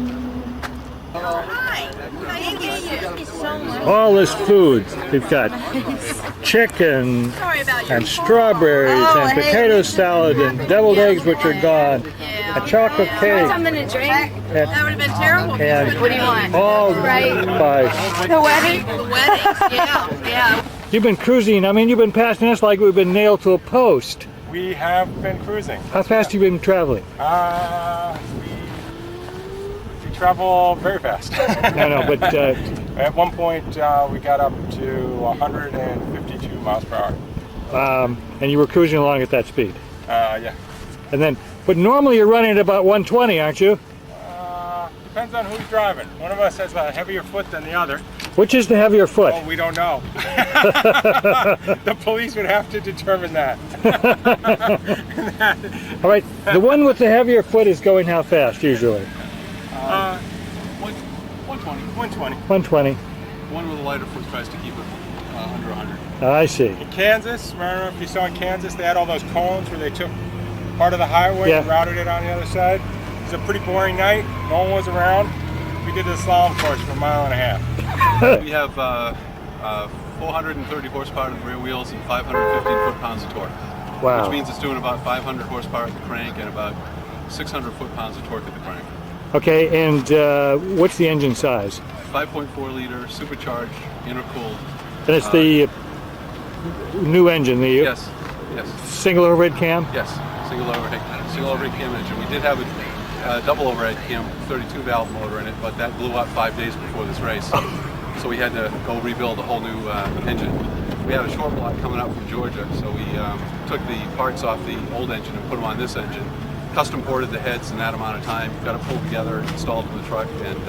all this food. We've got chicken and strawberries and potato salad and deviled eggs, which are gone, a chocolate cake. Something to drink? That would have been terrible. And what do you want? All right. by The wedding? The wedding, yeah. You've been cruising. I mean, you've been passing us like we've been nailed to a post. We have been cruising. How fast have you been traveling? We travel very fast. No, but at one point we got up to 152 miles per hour. And you were cruising along at that speed. Yeah. And then, but normally you're running at about 120, aren't you? Depends on who's driving. One of us has a heavier foot than the other. Which is the heavier foot? Oh, we don't know. The police would have to determine that. All right, the one with the heavier foot is going how fast usually? 120. 120. One with a lighter foot tries to keep it under 100. I see. In Kansas, I don't know if you saw in Kansas, they had all those cones where they took part of the highway and routed it on the other side. It was a pretty boring night. No one was around. We did the slalom course for a mile and a half. We have 430 horsepower in the rear wheels and 515 foot-pounds of torque. Wow. Which means it's doing about 500 horsepower at the crank and about 600 foot-pounds of torque at the crank. Okay, and what's the engine size? 5.4 liter, supercharged, intercooled. And it's the new engine, the yes. Single overhead cam? Yes, single overhead cam engine. We did have a double overhead cam 32 valve motor in it, but that blew up 5 days before this race. So we had to go rebuild a whole new engine. We had a short block coming up from Georgia, so we took the parts off the old engine and put them on this engine. Custom ported the heads in that amount of time, got it pulled together, installed in the truck, and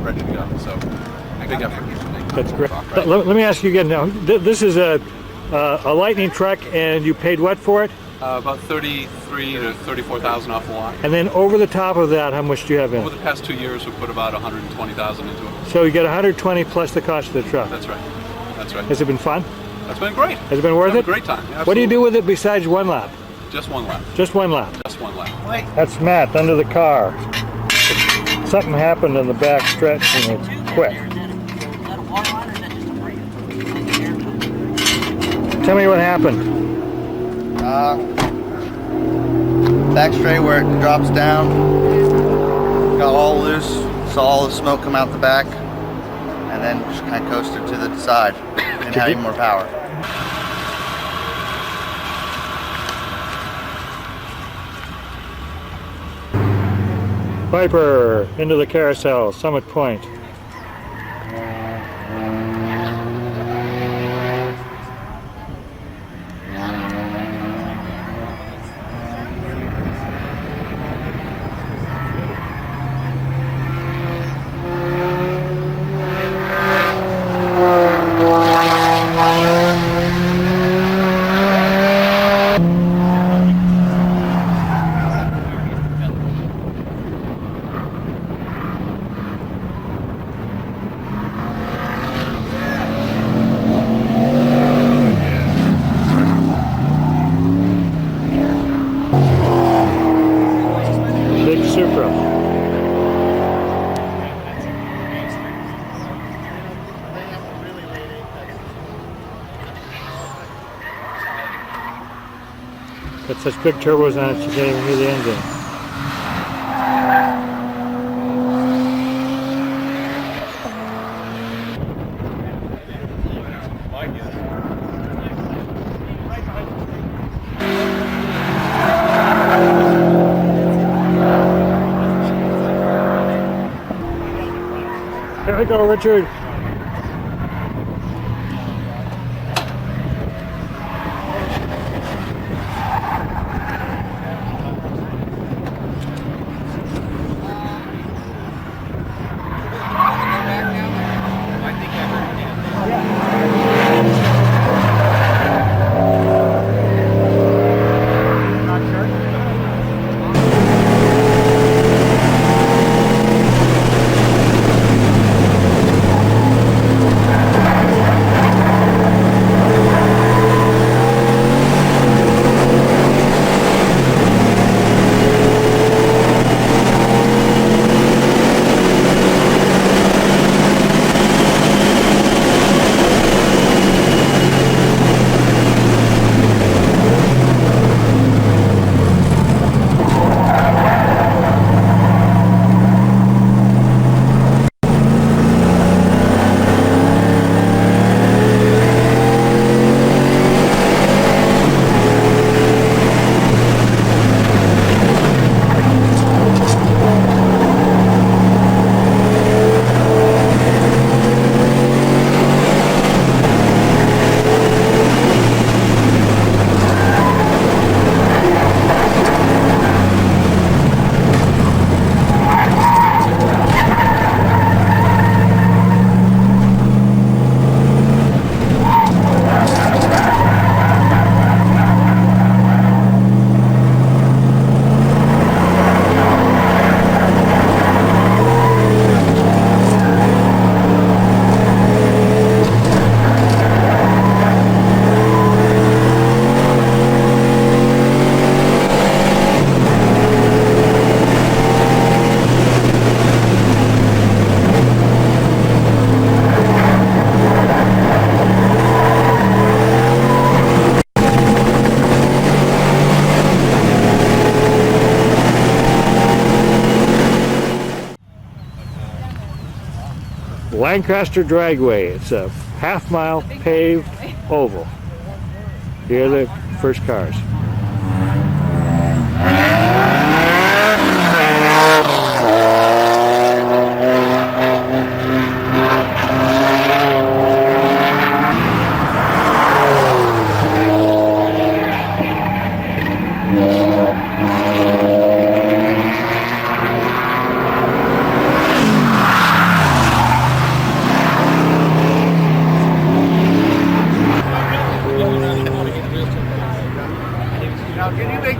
ready to go. So, big effort. That's great. Let me ask you again now. This is a Lightning truck, and you paid what for it? About 33 to 34,000 off the lot. And then over the top of that, how much do you have in it? Over the past 2 years, we've put about 120,000 into it. So you get 120 plus the cost of the truck. That's right. That's right. Has it been fun? That's been great. Has it been worth it? Great time. Absolutely. What do you do with it besides one lap? Just one lap. Just one lap. Just one lap. That's Matt under the car. Something happened in the back stretch and it's quick. Tell me what happened. Back straight where it drops down, got all loose, saw all the smoke come out the back, and then just kind of coasted to the side. Didn't have any more power. Viper into the carousel, Summit Point. such big turbos on it you can't even hear the engine. Here we go, Richard. Lancaster Dragway. It's a half-mile paved oval. Here are the first cars.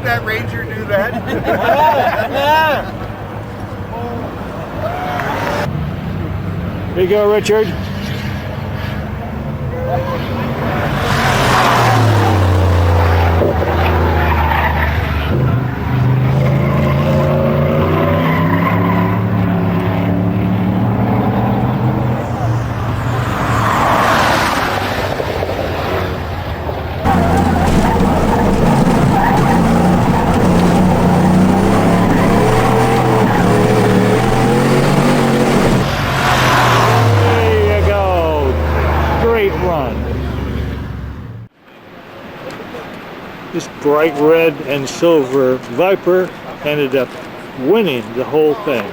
That Ranger do that? Here you go, Richard. This bright red and silver Viper ended up winning the whole thing.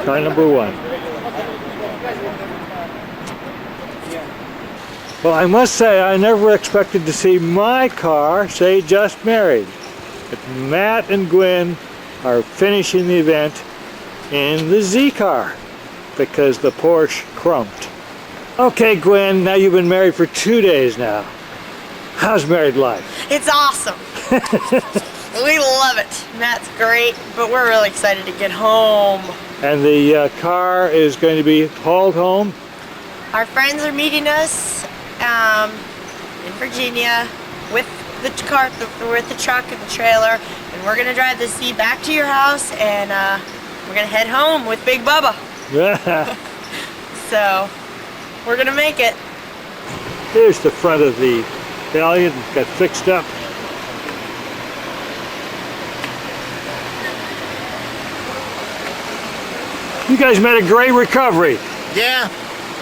Car number one. Well, I must say I never expected to see my car say just married. But Matt and Gwen are finishing the event in the Z car because the Porsche crumped. Okay, Gwen, now you've been married for 2 days now. How's married life? It's awesome. We love it. Matt's great, but we're really excited to get home. And the car is going to be hauled home? Our friends are meeting us in Virginia with the car, with the truck and the trailer, and we're going to drive the Z back to your house, and we're going to head home with Big Bubba. So, we're going to make it. Here's the front of the Valiant, got fixed up. You guys made a great recovery. Yeah.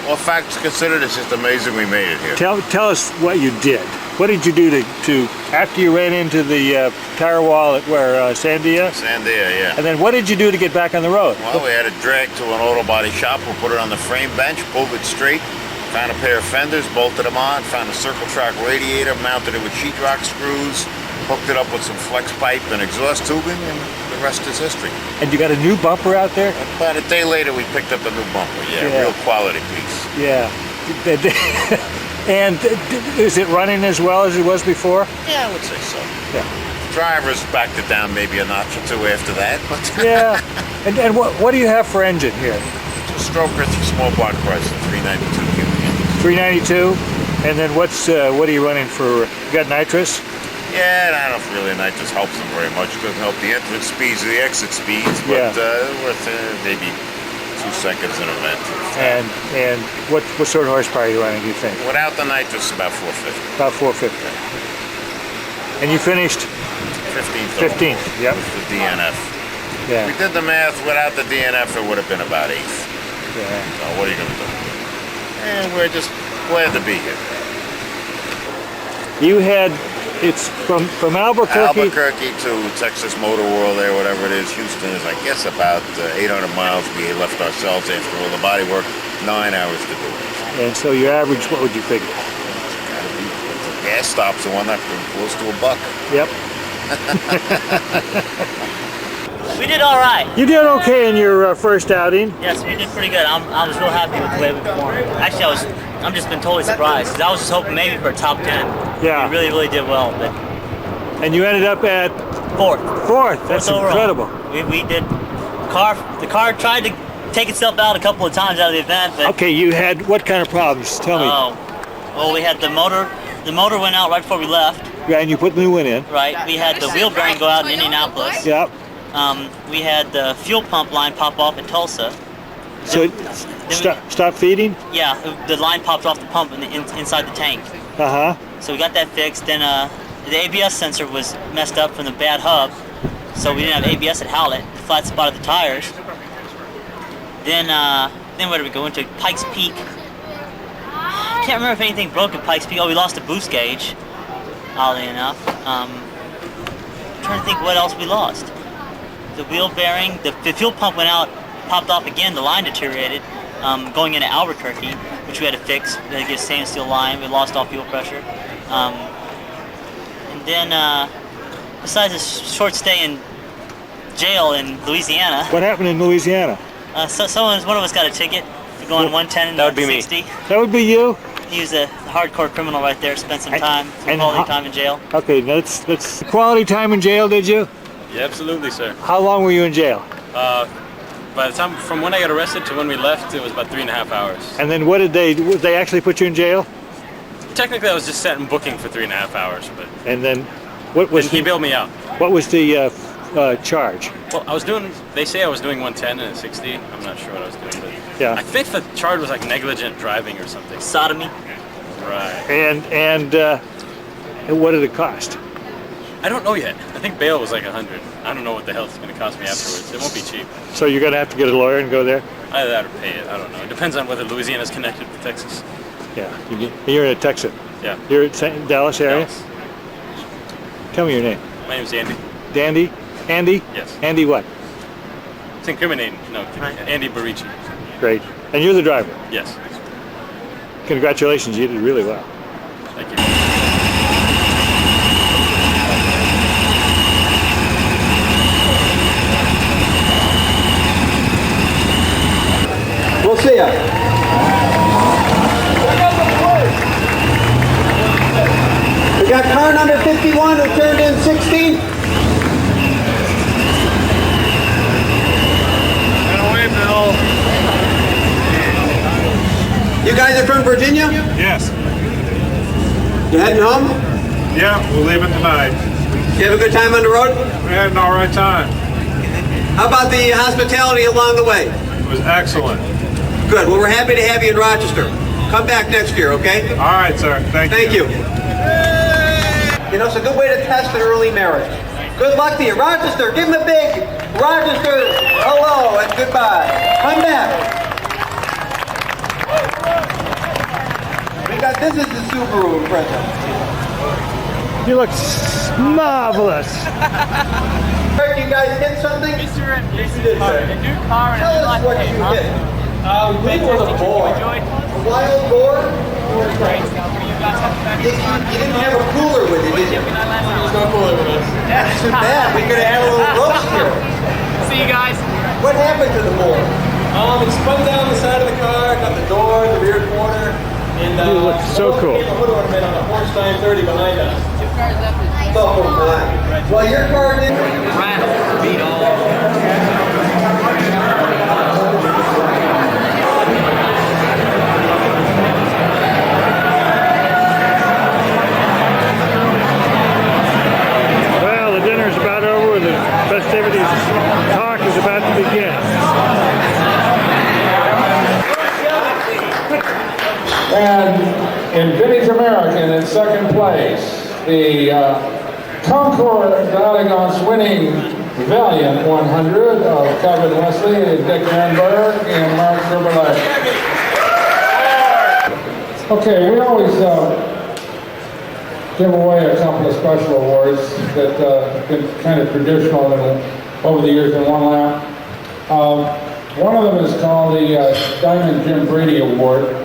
All facts considered, it's just amazing we made it here. Tell us what you did. What did you do to after you ran into the tire wall at where Sandia? Sandia, yeah. And then what did you do to get back on the road? Well, we had it dragged to an auto body shop. We put it on the frame bench, pulled it straight, found a pair of fenders, bolted them on, found a circle track radiator, mounted it with sheetrock screws, hooked it up with some flex pipe and exhaust tubing, and the rest is history. And you got a new bumper out there? About a day later, we picked up a new bumper. Yeah. Real quality piece. Yeah. And is it running as well as it was before? Yeah, I would say so. Yeah. Drivers backed it down maybe a notch or two after that. But yeah. And what do you have for engine here? A stroker, small block Chrysler, 392 cubic. 392. And then what are you running for? You got nitrous? Yeah, and I don't feel really nitrous helps them very much. It doesn't help the entrance speeds or the exit speeds, but worth maybe 2 seconds in a vent. And what sort of horsepower are you running, do you think? Without the nitrous, about 450. About 450. And you finished? 15th. 15th, yep. With the DNF. Yeah. We did the math. Without the DNF, it would have been about 8th. Yeah. So what are you going to do? And we're just glad to be here. You had, it's from Albuquerque to Texas Motor World there, whatever it is. Houston is, I guess, about 800 miles. We left ourselves after all the body work, 9 hours to do it. And so your average, what would you figure? Gotta be, gas stops the one that close to $1. Yep. We did all right. You did okay in your first outing. Yes, we did pretty good. I was real happy with the way we performed. Actually, I'm just been totally surprised, because I was just hoping maybe for a top 10. Yeah. We really did well. But and you ended up at 4th. 4th. That's incredible. We did. The car tried to take itself out a couple of times out of the event. But okay, you had what kind of problems? Tell me. Well, we had the motor. The motor went out right before we left. Yeah, and you put the new one in. Right. We had the wheel bearing go out in Indianapolis. Yep. We had the fuel pump line pop off in Tulsa. So stop feeding? Yeah, the line popped off the pump inside the tank. Uh-huh. So we got that fixed. Then the ABS sensor was messed up from the bad hub, so we didn't have ABS at Hallett. Flat spotted the tires. Then where did we go into? Pikes Peak. I can't remember if anything broke at Pikes Peak. Oh, we lost a boost gauge, oddly enough. I'm trying to think what else we lost. The wheel bearing, the fuel pump went out, popped off again, the line deteriorated, going into Albuquerque, which we had to fix. We had to get a stainless steel line. We lost all fuel pressure. And then, besides a short stay in jail in Louisiana. What happened in Louisiana? One of us got a ticket for going 110 and that would be 60. Me. That would be you? He was a hardcore criminal right there, spent some time, quality time in jail. Okay, that's quality time in jail, did you? Yeah, absolutely, sir. How long were you in jail? By the time, from when I got arrested to when we left, it was about 3.5 hours. And then what did they actually put you in jail? Technically, I was just set and booking for 3.5 hours, but. And then, what was? He bailed me out. What was the charge? Well, they say I was doing 110 and a 60. I'm not sure what I was doing, but. Yeah. I think the charge was like negligent driving or something. Sodomy. Right. And what did it cost? I don't know yet. I think bail was like 100. I don't know what the hell it's going to cost me afterwards. It won't be cheap. So you're going to have to get a lawyer and go there? Either that or pay it. I don't know. It depends on whether Louisiana's connected with Texas. Yeah. You're in Texas. Yeah. You're in Dallas area? Dallas. Tell me your name. My name's Andy. Dandy? Andy? Yes. Andy what? It's incriminating. No, Andy Barici. Great. And you're the driver? Yes. Congratulations. You did really well. Thank you. We'll see ya. We got car number 51 who turned in 16. Get away, Bill. You guys are from Virginia? Yes. You heading home? Yeah, we're leaving tonight. You have a good time on the road? We had an all right time. How about the hospitality along the way? It was excellent. Good. Well, we're happy to have you in Rochester. Come back next year, okay? All right, sir. Thank you. You know, it's a good way to test an early marriage. Good luck to you. Rochester, give him a big Rochester hello and goodbye. Come back. This is the Subaru present. You look marvelous. You guys hit something? Yes, you did, sir. Tell us what you hit. We were the boar. A wild boar? You didn't have a cooler with you, did you? There's no cooler with us. That's too bad. We could have had a little roast here. See you guys. What happened to the boar? It spun down the side of the car, got the door, the rear corner, and you look so cool. The hood ornament on the Porsche 930 behind us. Oh my. Well, your car didn't rattle, beat all. Well, the dinner's about over. The festivities talk is about to begin. And in Vintage American in second place, the Concord Delegates winning Valiant 100 of Kevin Wesley and Dick Ehrenberg and Mark Gerberle. Okay, we always give away a couple of special awards that have been kind of traditional over the years in one lap. One of them is called the Diamond Jim Brady Award.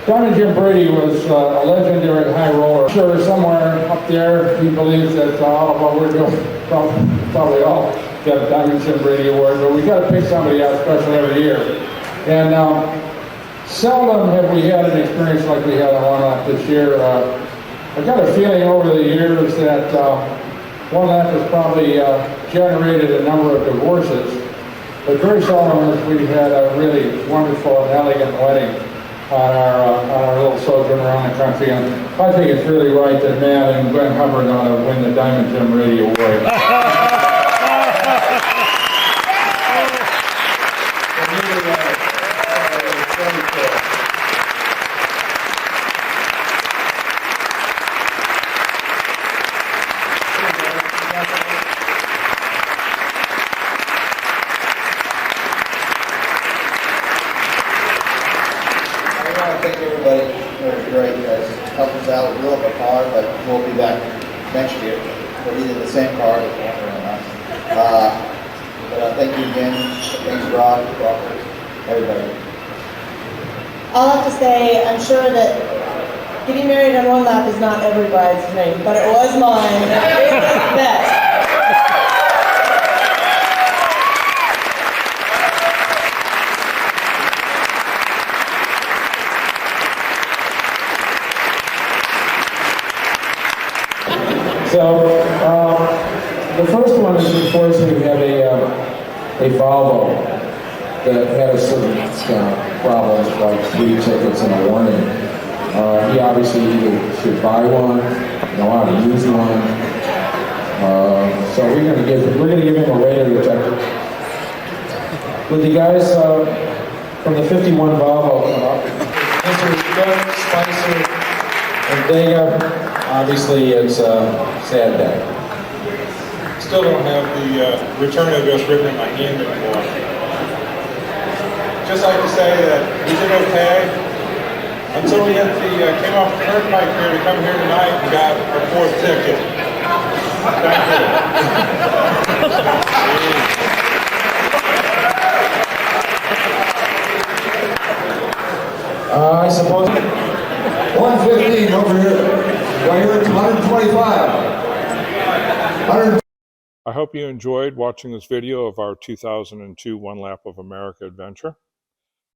Diamond Jim Brady was a legendary high roller. Sure, somewhere up there, he believes that all of what we're doing, probably all get a Diamond Jim Brady Award, but we got to pick somebody out special every year. And seldom have we had an experience like we had on One Lap this year. I've got a feeling over the years that One Lap has probably generated a number of divorces, but very seldom have we had a really wonderful and elegant wedding on our little sojourn around the country, and I think it's really right that Matt and Glenn Hubbard ought to win the Diamond Jim Brady Award. We'll be back next year, but either the same car or not. But thank you again. Thanks, Rod, Robert, everybody. I'll have to say, I'm sure that getting married on One Lap is not every bride's dream, but it was mine. It was the best. So, the first one is, of course, we had a Volvo that had some problems, like 3 tickets and a warning. He obviously either should buy one, know how to use one. So we're going to give him a radar detector. With the guys from the 51 Volvo come up, Mr. Cook, Spicer, and Dega. Obviously, it's a sad day. Still don't have the return address written in my hand anymore. Just like to say that we did okay until we came off the turnpike here to come here tonight and got our 4th ticket. Thank you. I suppose 115 over here. Right here, 125. I hope you enjoyed watching this video of our 2002 One Lap of America adventure.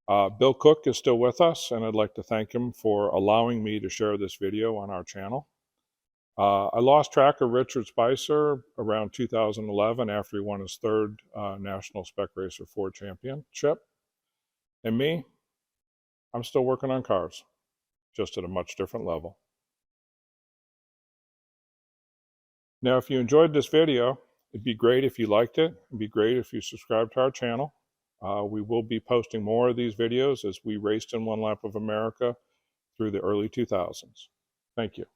Bill Cook is still with us, and I'd like to thank him for allowing me to share this video on our channel. I lost track of Richard Spicer around 2011 after he won his 3rd National Spec Racer 4 Championship. And me, I'm still working on cars, just at a much different level. Now, if you enjoyed this video, it'd be great if you liked it. It'd be great if you subscribed to our channel. We will be posting more of these videos as we raced in One Lap of America through the early 2000s. Thank you.